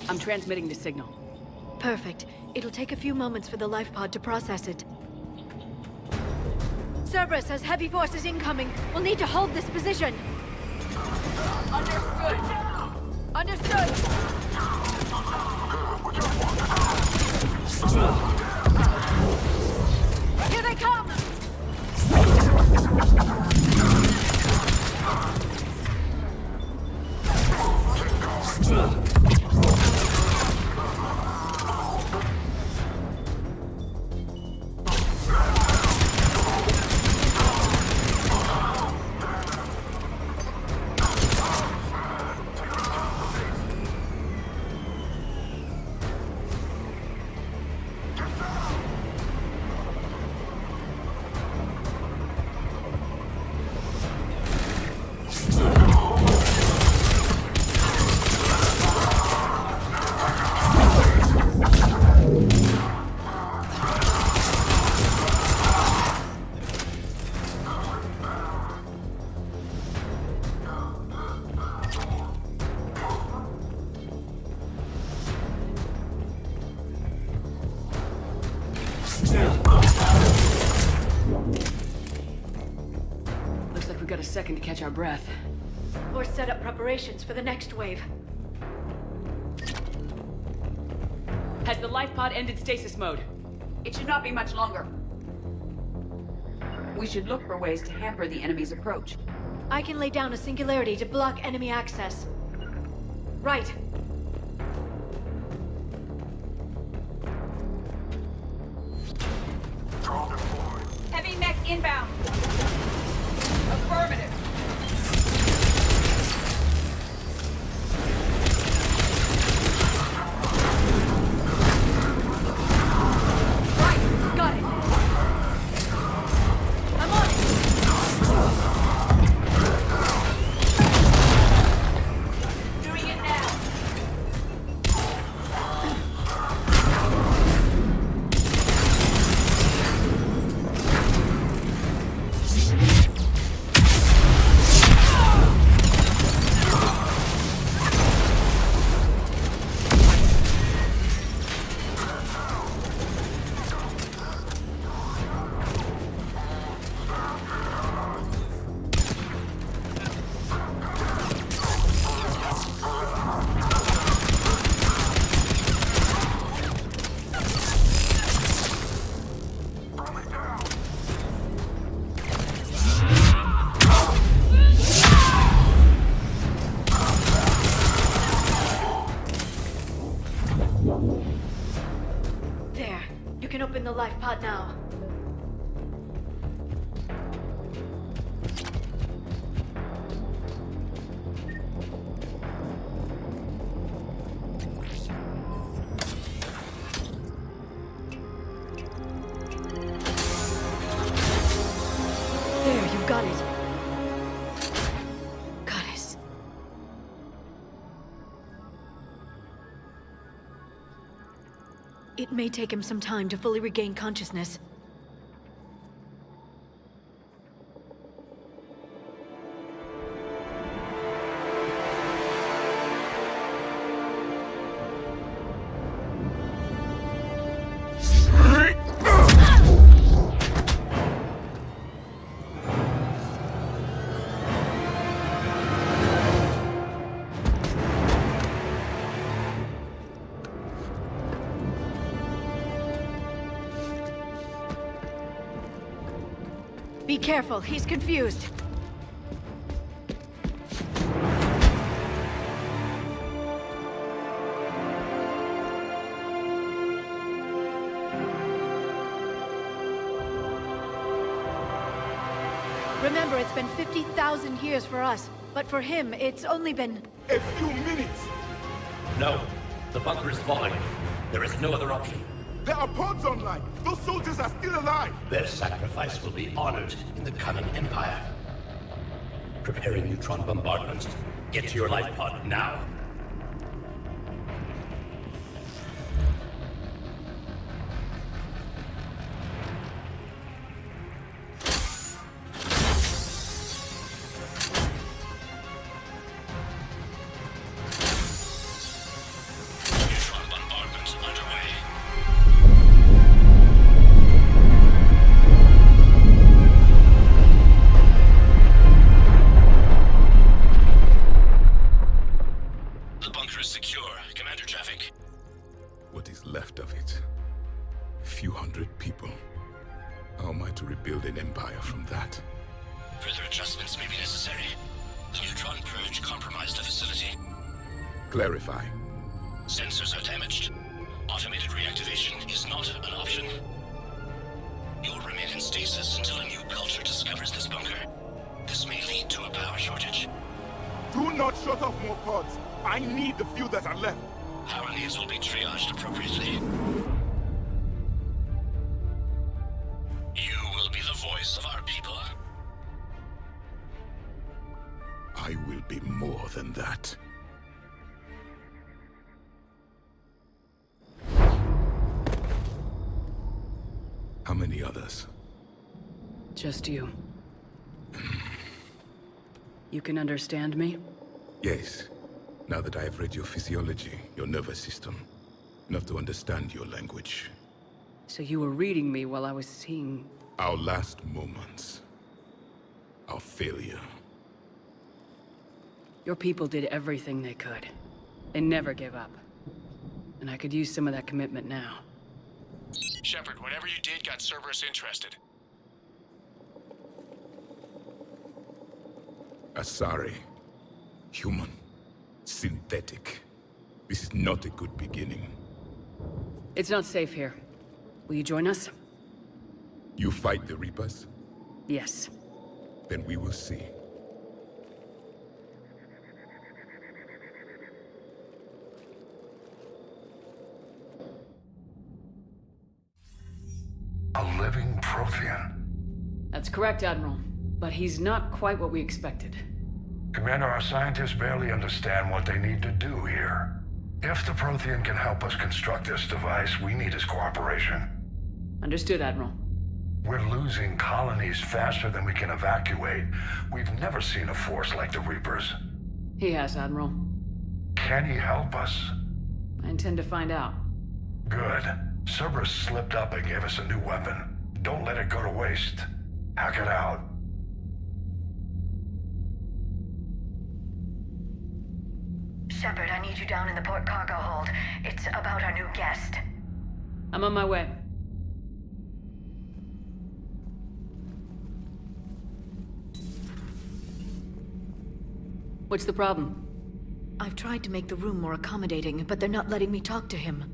I'm transmitting the signal. Perfect. It'll take a few moments for the life pod to process it. Cerberus has heavy forces incoming. We'll need to hold this position. Understood. Understood. Here they come! Looks like we've got a second to catch our breath. Or set up preparations for the next wave. Has the life pod ended stasis mode? It should not be much longer. We should look for ways to hamper the enemy's approach. I can lay down a singularity to block enemy access. Right. Inbound. Affirmative. Right, got it. I'm on it. Doing it now. There. You can open the life pod now. There, you've got it. Goddess. It may take him some time to fully regain consciousness. Be careful, he's confused. Remember, it's been 50,000 years for us, but for him, it's only been... A few minutes! No. The bunker is falling. There is no other option. There are pods online! Those soldiers are still alive! Their sacrifice will be honored in the coming Empire. Preparing neutron bombardment. Get to your life pod now. What is left of it? A few hundred people. How am I to rebuild an empire from that? Further adjustments may be necessary. The neutron purge compromised the facility. Clarify. Sensors are damaged. Automated reactivation is not an option. You'll remain in stasis until a new culture discovers this bunker. This may lead to a power shortage. Do not shut off more pods. I need the few that are left. Power needs will be triaged appropriately. You will be the voice of our people. I will be more than that. How many others? Just you. You can understand me? Yes. Now that I have read your physiology, your nervous system, enough to understand your language. So you were reading me while I was seeing... Our last moments. Our failure. Your people did everything they could. They never gave up. And I could use some of that commitment now. Shepard, whatever you did got Cerberus interested. Asari. Human. Synthetic. This is not a good beginning. It's not safe here. Will you join us? You fight the Reapers? Yes. Then we will see. A living Prothean. That's correct, Admiral. But he's not quite what we expected. Commander, our scientists barely understand what they need to do here. If the Prothean can help us construct this device, we need his cooperation. Understood, Admiral. We're losing colonies faster than we can evacuate. We've never seen a force like the Reapers. He has, Admiral. Can he help us? I intend to find out. Good. Cerberus slipped up and gave us a new weapon. Don't let it go to waste. Hack it out. Shepard, I need you down in the port cargo hold. It's about our new guest. I'm on my way. What's the problem? I've tried to make the room more accommodating, but they're not letting me talk to him.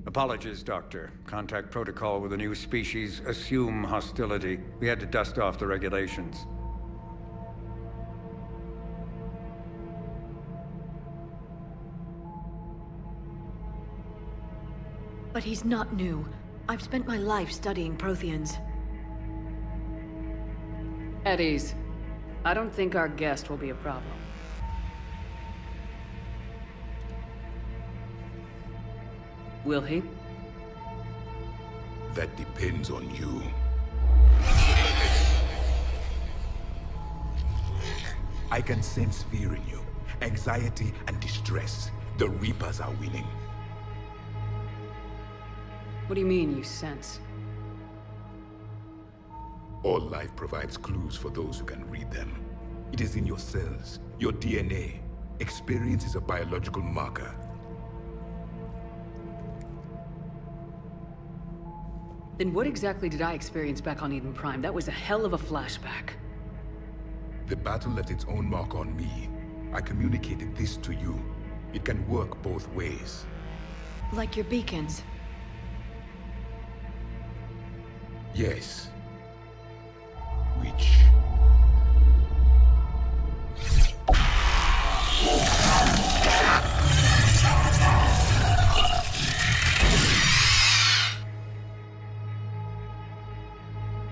Apologies, Doctor. Contact protocol with a new species. Assume hostility. We had to dust off the regulations. But he's not new. I've spent my life studying Protheans. At ease. I don't think our guest will be a problem. Will he? That depends on you. I can sense fear in you, anxiety and distress. The Reapers are winning. What do you mean, you sense? All life provides clues for those who can read them. It is in your cells, your DNA. Experience is a biological marker. Then what exactly did I experience back on Eden Prime? That was a hell of a flashback. The battle left its own mark on me. I communicated this to you. It can work both ways. Like your beacons. Yes. Which...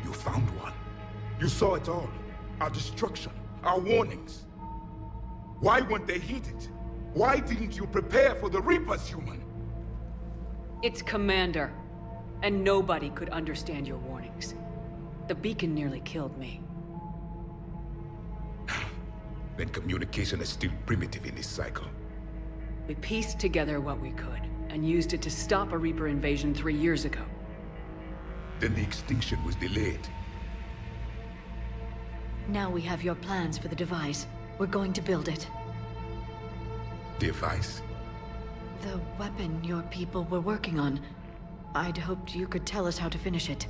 You found one. You saw it all. Our destruction, our warnings. Why weren't they heeded? Why didn't you prepare for the Reapers, human? It's Commander. And nobody could understand your warnings. The beacon nearly killed me. Then communication is still primitive in this cycle. We pieced together what we could, and used it to stop a Reaper invasion 3 years ago. Then the extinction was delayed. Now we have your plans for the device. We're going to build it. Device? The weapon your people were working on. I'd hoped you could tell us how to finish it.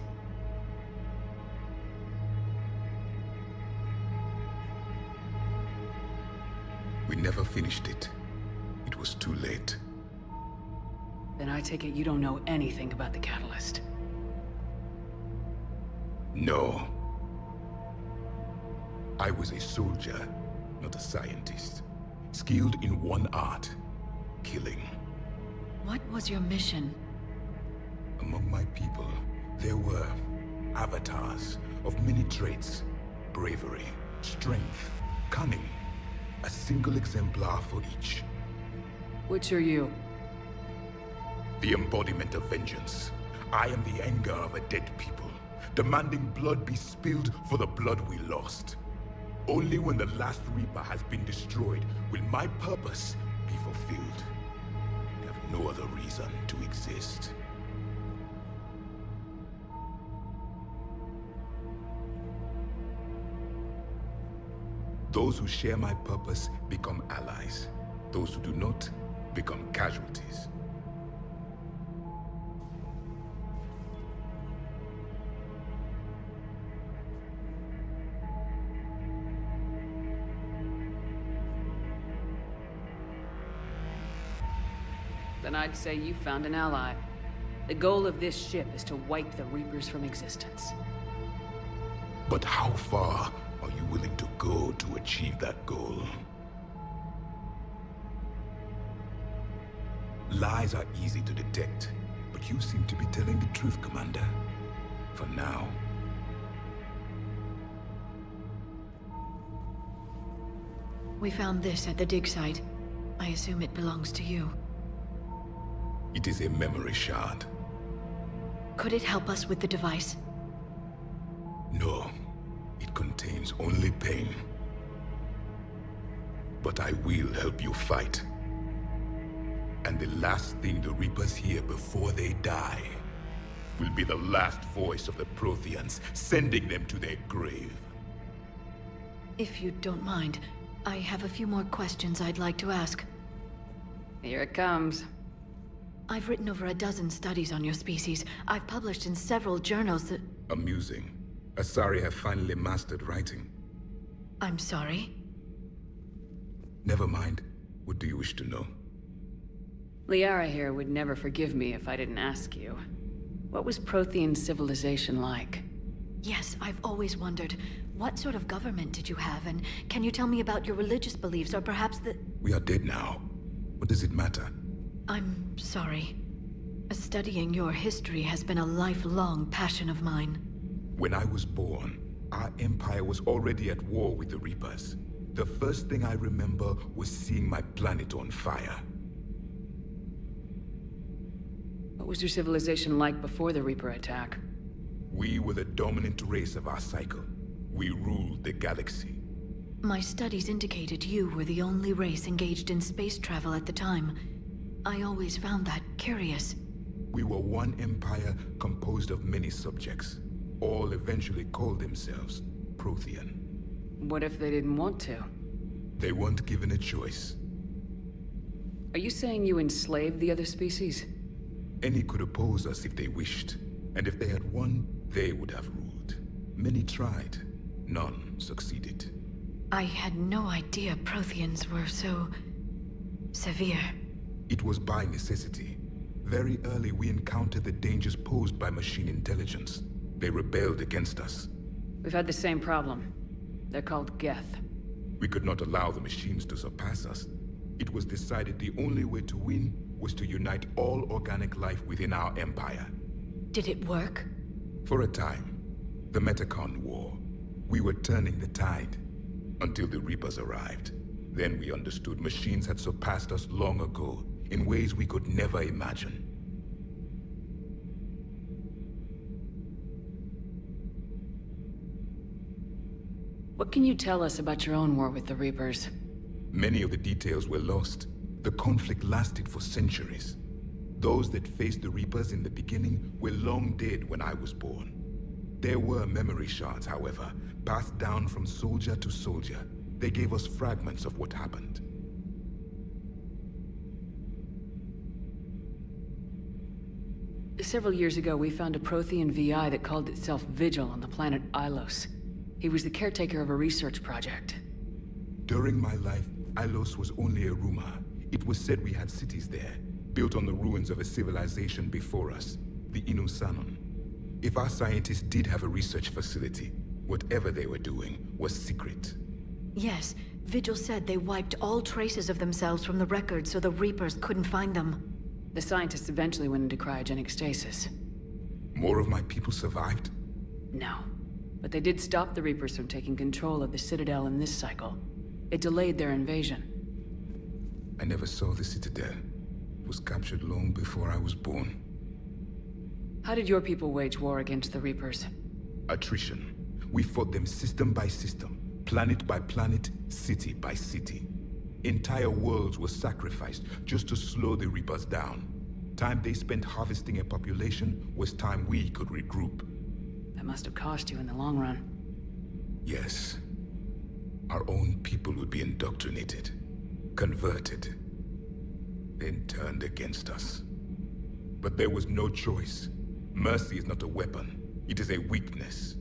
We never finished it. It was too late. Then I take it you don't know anything about the catalyst. No. I was a soldier, not a scientist. Skilled in one art, killing. What was your mission? Among my people, there were avatars of many traits. Bravery, strength, cunning. A single exemplar for each. Which are you? The embodiment of vengeance. I am the anger of a dead people, demanding blood be spilled for the blood we lost. Only when the last Reaper has been destroyed will my purpose be fulfilled. I have no other reason to exist. Those who share my purpose become allies. Those who do not become casualties. Then I'd say you found an ally. The goal of this ship is to wipe the Reapers from existence. But how far are you willing to go to achieve that goal? Lies are easy to detect, but you seem to be telling the truth, Commander. For now. We found this at the dig site. I assume it belongs to you. It is a memory shard. Could it help us with the device? No. It contains only pain. But I will help you fight. And the last thing the Reapers hear before they die will be the last voice of the Protheans, sending them to their grave. If you don't mind, I have a few more questions I'd like to ask. Here it comes. I've written over a dozen studies on your species. I've published in several journals that... Amusing. Asari have finally mastered writing. I'm sorry? Never mind. What do you wish to know? Liara here would never forgive me if I didn't ask you. What was Prothean civilization like? Yes, I've always wondered. What sort of government did you have, and can you tell me about your religious beliefs, or perhaps the... We are dead now. What does it matter? I'm sorry. Studying your history has been a lifelong passion of mine. When I was born, our empire was already at war with the Reapers. The first thing I remember was seeing my planet on fire. What was your civilization like before the Reaper attack? We were the dominant race of our cycle. We ruled the galaxy. My studies indicated you were the only race engaged in space travel at the time. I always found that curious. We were one empire composed of many subjects. All eventually called themselves Prothean. What if they didn't want to? They weren't given a choice. Are you saying you enslaved the other species? Any could oppose us if they wished. And if they had won, they would have ruled. Many tried. None succeeded. I had no idea Protheans were so... severe. It was by necessity. Very early we encountered the dangers posed by machine intelligence. They rebelled against us. We've had the same problem. They're called Geth. We could not allow the machines to surpass us. It was decided the only way to win was to unite all organic life within our empire. Did it work? For a time. The Metacon War. We were turning the tide. Until the Reapers arrived. Then we understood machines had surpassed us long ago, in ways we could never imagine. What can you tell us about your own war with the Reapers? Many of the details were lost. The conflict lasted for centuries. Those that faced the Reapers in the beginning were long dead when I was born. There were memory shards, however, passed down from soldier to soldier. They gave us fragments of what happened. Several years ago, we found a Prothean VI that called itself Vigil on the planet Ilos. He was the caretaker of a research project. During my life, Ilos was only a rumor. It was said we had cities there, built on the ruins of a civilization before us, the Inusanon. If our scientists did have a research facility, whatever they were doing was secret. Yes, Vigil said they wiped all traces of themselves from the records so the Reapers couldn't find them. The scientists eventually went into cryogenic stasis. More of my people survived? No. But they did stop the Reapers from taking control of the Citadel in this cycle. It delayed their invasion. I never saw the Citadel. It was captured long before I was born. How did your people wage war against the Reapers? Attrition. We fought them system by system, planet by planet, city by city. Entire worlds were sacrificed just to slow the Reapers down. Time they spent harvesting a population was time we could regroup. That must have cost you in the long run. Yes. Our own people would be indoctrinated, converted, then turned against us. But there was no choice. Mercy is not a weapon. It is a weakness.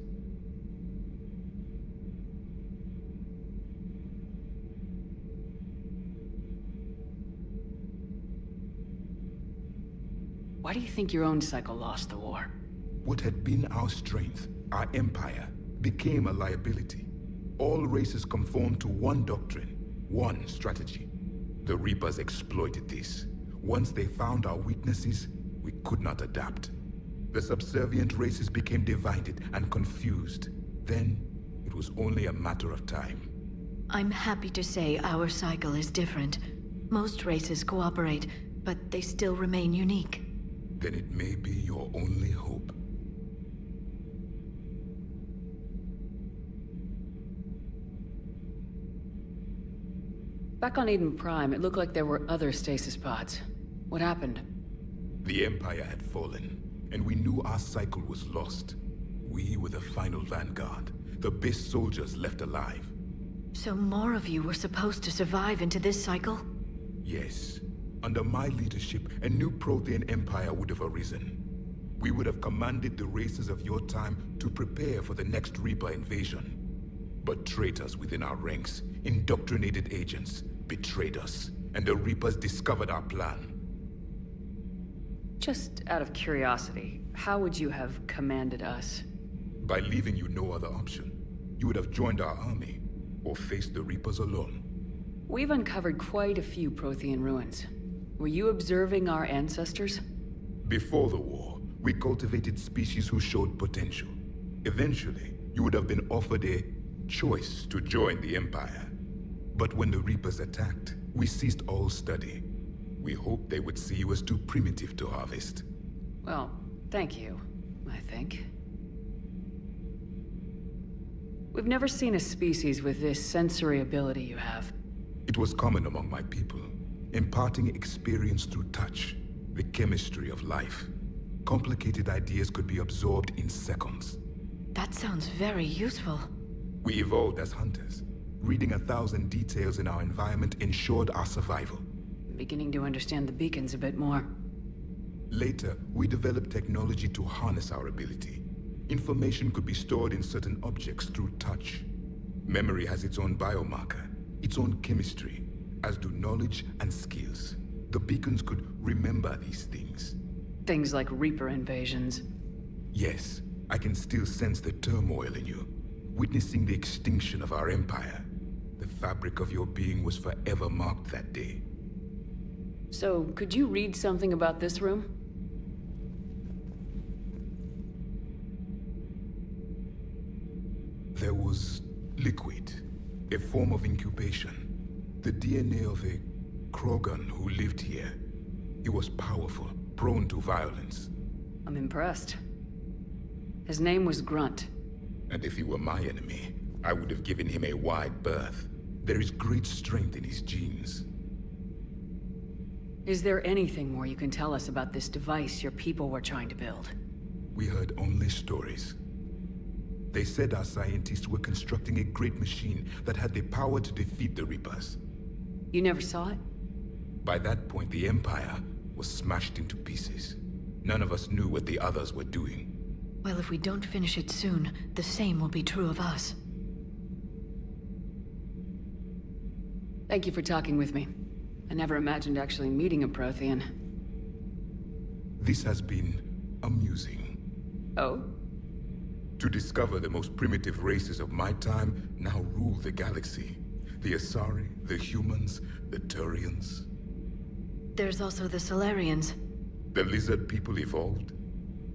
Why do you think your own cycle lost the war? What had been our strength, our empire, became a liability. All races conformed to one doctrine, one strategy. The Reapers exploited this. Once they found our weaknesses, we could not adapt. The subservient races became divided and confused. Then, it was only a matter of time. I'm happy to say our cycle is different. Most races cooperate, but they still remain unique. Then it may be your only hope. Back on Eden Prime, it looked like there were other stasis pods. What happened? The Empire had fallen, and we knew our cycle was lost. We were the final vanguard, the best soldiers left alive. So more of you were supposed to survive into this cycle? Yes. Under my leadership, a new Prothean empire would have arisen. We would have commanded the races of your time to prepare for the next Reaper invasion. But traitors within our ranks, indoctrinated agents, betrayed us, and the Reapers discovered our plan. Just out of curiosity, how would you have commanded us? By leaving you no other option. You would have joined our army, or faced the Reapers alone. We've uncovered quite a few Prothean ruins. Were you observing our ancestors? Before the war, we cultivated species who showed potential. Eventually, you would have been offered a choice to join the Empire. But when the Reapers attacked, we ceased all study. We hoped they would see you as too primitive to harvest. Well, thank you, I think. We've never seen a species with this sensory ability you have. It was common among my people, imparting experience through touch, the chemistry of life. Complicated ideas could be absorbed in seconds. That sounds very useful. We evolved as hunters. Reading 1,000 details in our environment ensured our survival. I'm beginning to understand the beacons a bit more. Later, we developed technology to harness our ability. Information could be stored in certain objects through touch. Memory has its own biomarker, its own chemistry, as do knowledge and skills. The beacons could remember these things. Things like Reaper invasions. Yes, I can still sense the turmoil in you, witnessing the extinction of our empire. The fabric of your being was forever marked that day. So, could you read something about this room? There was liquid, a form of incubation. The DNA of a Krogan who lived here. He was powerful, prone to violence. I'm impressed. His name was Grunt. And if he were my enemy, I would have given him a wide berth. There is great strength in his genes. Is there anything more you can tell us about this device your people were trying to build? We heard only stories. They said our scientists were constructing a great machine that had the power to defeat the Reapers. You never saw it? By that point, the Empire was smashed into pieces. None of us knew what the others were doing. Well, if we don't finish it soon, the same will be true of us. Thank you for talking with me. I never imagined actually meeting a Prothean. This has been amusing. Oh? To discover the most primitive races of my time now rule the galaxy. The Asari, the humans, the Turians. There's also the Solarians. The lizard people evolved?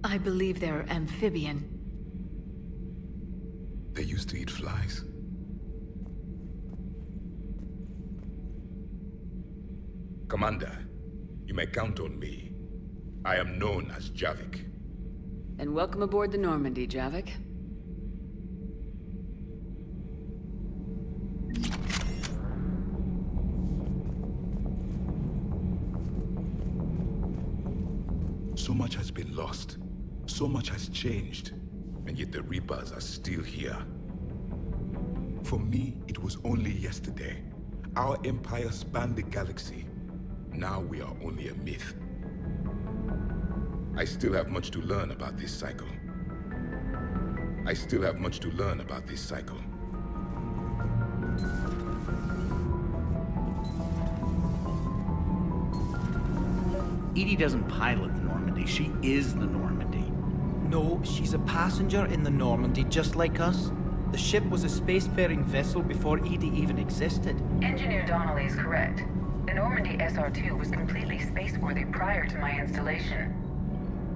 I believe they're amphibian. They used to eat flies. Commander, you may count on me. I am known as Javik. And welcome aboard the Normandy, Javik. So much has been lost. So much has changed. And yet the Reapers are still here. For me, it was only yesterday. Our empire spanned the galaxy. Now we are only a myth. I still have much to learn about this cycle. EDI doesn't pilot the Normandy, she is the Normandy. No, she's a passenger in the Normandy, just like us. The ship was a spacefaring vessel before Edie even existed. Engineer Donnelly is correct. The Normandy SR-2 was completely spaceworthy prior to my installation.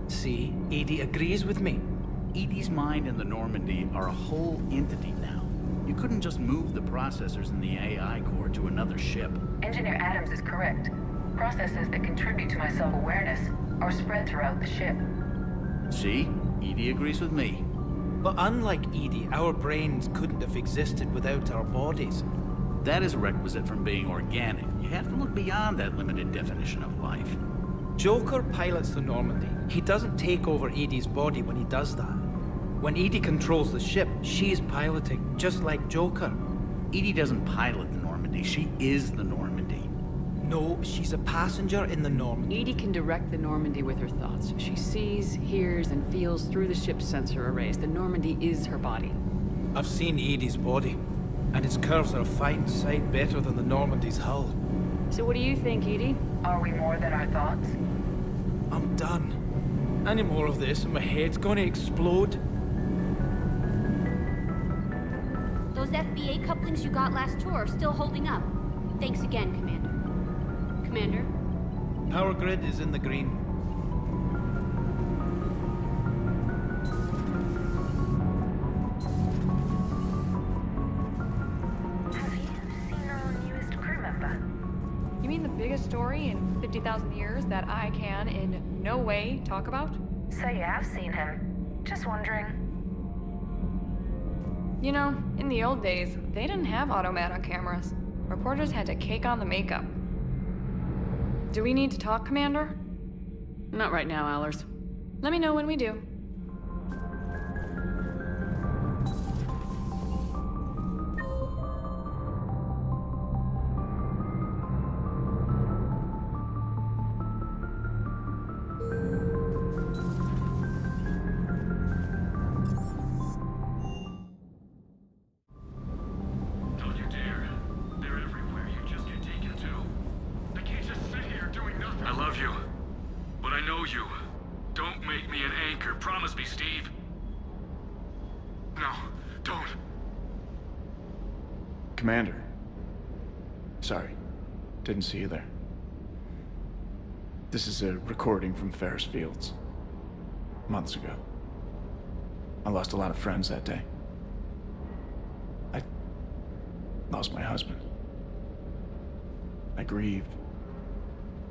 See, Edie agrees with me. Edie's mind and the Normandy are a whole entity now. You couldn't just move the processors in the AI core to another ship. Engineer Adams is correct. Processes that contribute to my self-awareness are spread throughout the ship. See? Edie agrees with me. But unlike Edie, our brains couldn't have existed without our bodies. That is a requisite from being organic. You have to look beyond that limited definition of life. Joker pilots the Normandy. He doesn't take over Edie's body when he does that. When Edie controls the ship, she's piloting, just like Joker. Edie doesn't pilot the Normandy. She is the Normandy. No, she's a passenger in the Normandy. Edie can direct the Normandy with her thoughts. She sees, hears, and feels through the ship's sensor arrays. The Normandy is her body. I've seen Edie's body, and its curves are a fine sight better than the Normandy's hull. So what do you think, Edie? Are we more than our thoughts? I'm done. Any more of this and my head's gonna explode. Those FBA couplings you got last tour are still holding up. Thanks again, Commander. Commander? Power grid is in the green. Have you seen our newest crew member? You mean the biggest story in 50,000 years that I can in no way talk about? So you have seen him. Just wondering. You know, in the old days, they didn't have automat on cameras. Reporters had to cake on the makeup. Do we need to talk, Commander? Not right now, Allers. Let me know when we do. Don't you dare. They're everywhere. You just get taken to. I can't just sit here doing nothing. I love you. But I know you. Don't make me an anchor. Promise me, Steve. No, don't. Commander. Sorry. Didn't see you there. This is a recording from Ferris Fields. Months ago. I lost a lot of friends that day. I lost my husband. I grieved.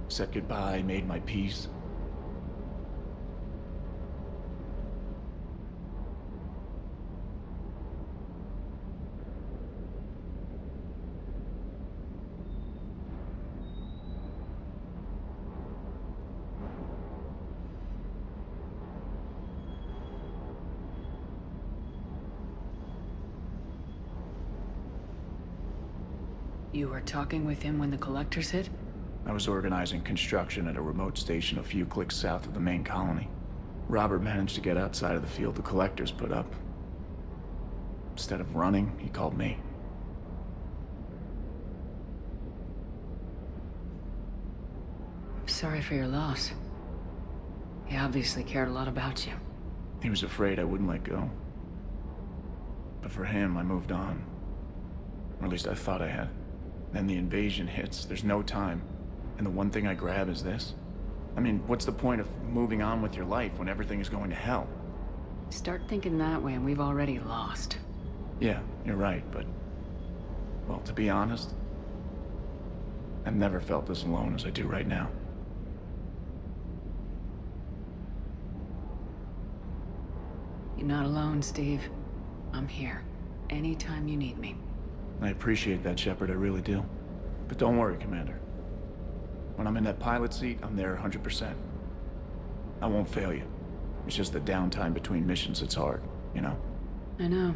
Said goodbye, made my peace. You were talking with him when the collectors hit? I was organizing construction at a remote station a few clicks south of the main colony. Robert managed to get outside of the field the collectors put up. Instead of running, he called me. I'm sorry for your loss. He obviously cared a lot about you. He was afraid I wouldn't let go. But for him, I moved on. Or at least I thought I had. Then the invasion hits, there's no time. And the one thing I grab is this. I mean, what's the point of moving on with your life when everything is going to hell? Start thinking that way and we've already lost. Yeah, you're right, but... well, to be honest, I've never felt this alone as I do right now. You're not alone, Steve. I'm here. Anytime you need me. I appreciate that, Shepard, I really do. But don't worry, Commander. When I'm in that pilot seat, I'm there 100%. I won't fail you. It's just the downtime between missions that's hard, you know? I know.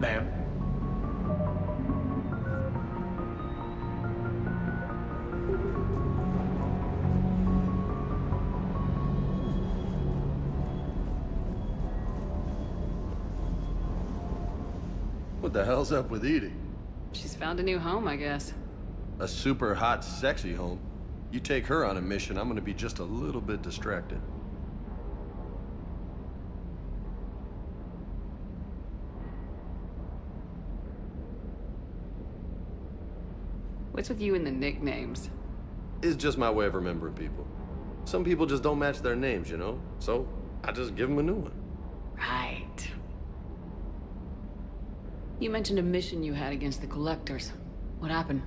Ma'am? What the hell's up with Edie? She's found a new home, I guess. A super hot, sexy home. You take her on a mission, I'm gonna be just a little bit distracted. What's with you and the nicknames? It's just my way of remembering people. Some people just don't match their names, you know? So, I just give them a new one. Right. You mentioned a mission you had against the Collectors. What happened?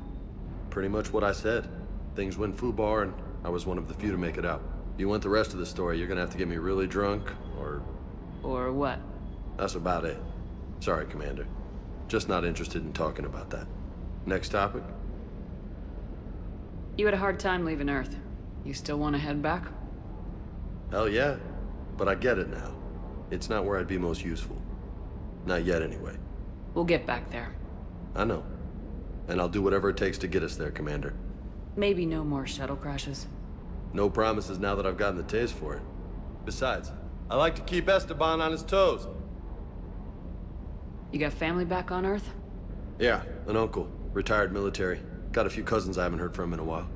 Pretty much what I said. Things went foobar, and I was one of the few to make it out. If you want the rest of the story, you're gonna have to get me really drunk, or... Or what? That's about it. Sorry, Commander. Just not interested in talking about that. Next topic? You had a hard time leaving Earth. You still want to head back? Hell yeah. But I get it now. It's not where I'd be most useful. Not yet, anyway. We'll get back there. I know. And I'll do whatever it takes to get us there, Commander. Maybe no more shuttle crashes. No promises now that I've gotten the taste for it. Besides, I like to keep Esteban on his toes. You got family back on Earth? Yeah, an uncle. Retired military. Got a few cousins I haven't heard from in a while.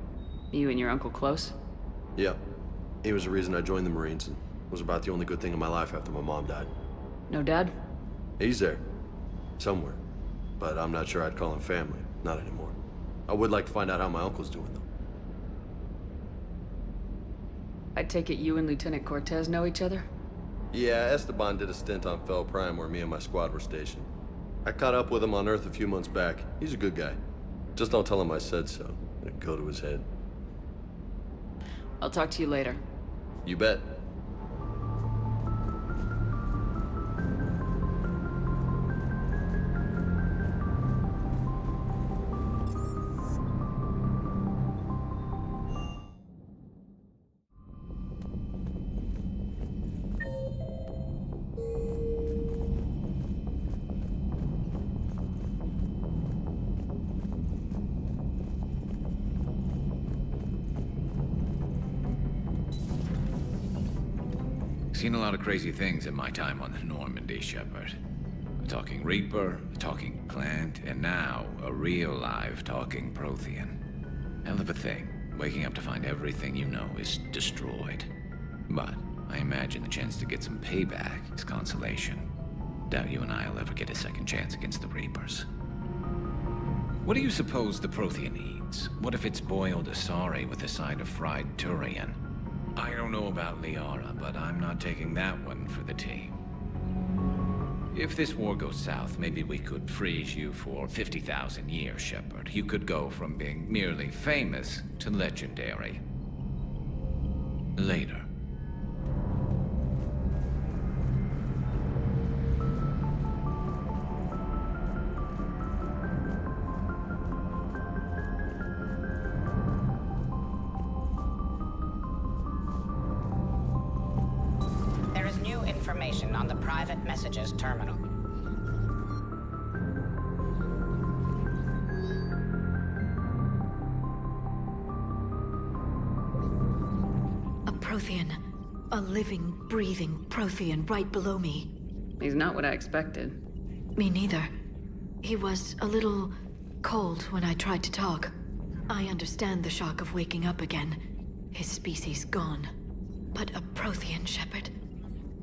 You and your uncle close? Yep. He was the reason I joined the Marines and was about the only good thing in my life after my mom died. No dad? He's there. Somewhere. But I'm not sure I'd call him family. Not anymore. I would like to find out how my uncle's doing, though. I take it you and Lieutenant Cortez know each other? Yeah, Esteban did a stint on Fel Prime where me and my squad were stationed. I caught up with him on Earth a few months back. He's a good guy. Just don't tell him I said so. It'd go to his head. I'll talk to you later. You bet. Seen a lot of crazy things in my time on the Normandy, Shepard. A talking Reaper, a talking plant, and now a real live talking Prothean. Hell of a thing, waking up to find everything you know is destroyed. But I imagine the chance to get some payback is consolation. Doubt you and I'll ever get a second chance against the Reapers. What do you suppose the Prothean eats? What if it's boiled Asari with a side of fried Turian? I don't know about Liara, but I'm not taking that one for the team. If this war goes south, maybe we could freeze you for 50,000 years, Shepard. You could go from being merely famous to legendary. Later. Information on the private messages terminal. A Prothean. A living, breathing Prothean right below me. He's not what I expected. Me neither. He was a little cold when I tried to talk. I understand the shock of waking up again. His species gone. But a Prothean, Shepard.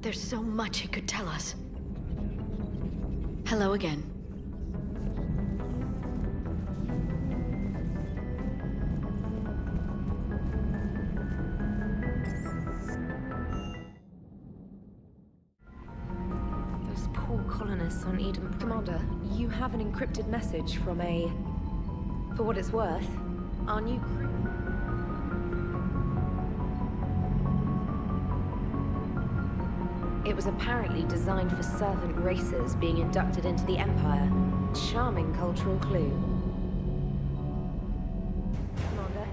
There's so much he could tell us. Hello again. Those poor colonists on Eden. Commander, you have an encrypted message from a... For what it's worth, our new crew... It was apparently designed for servant races being inducted into the Empire. Charming cultural clue. Commander?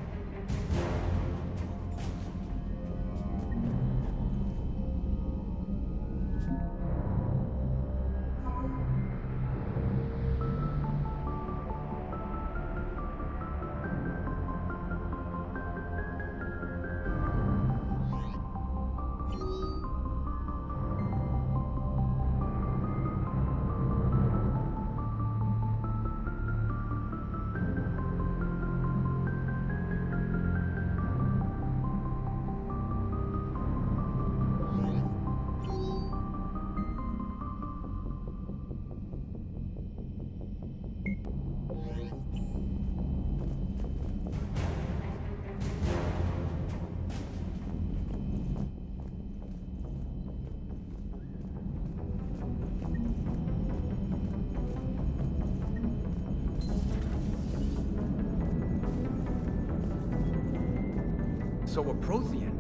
So a Prothean?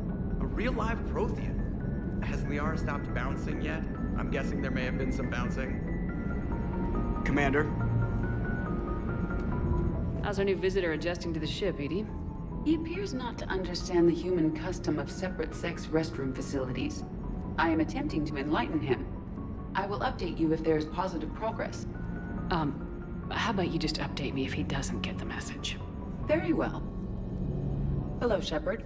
A real live Prothean? Has Liara stopped bouncing yet? I'm guessing there may have been some bouncing. Commander? How's our new visitor adjusting to the ship, Edie? He appears not to understand the human custom of separate-sex restroom facilities. I am attempting to enlighten him. I will update you if there is positive progress. How about you just update me if he doesn't get the message? Very well. Hello, Shepard.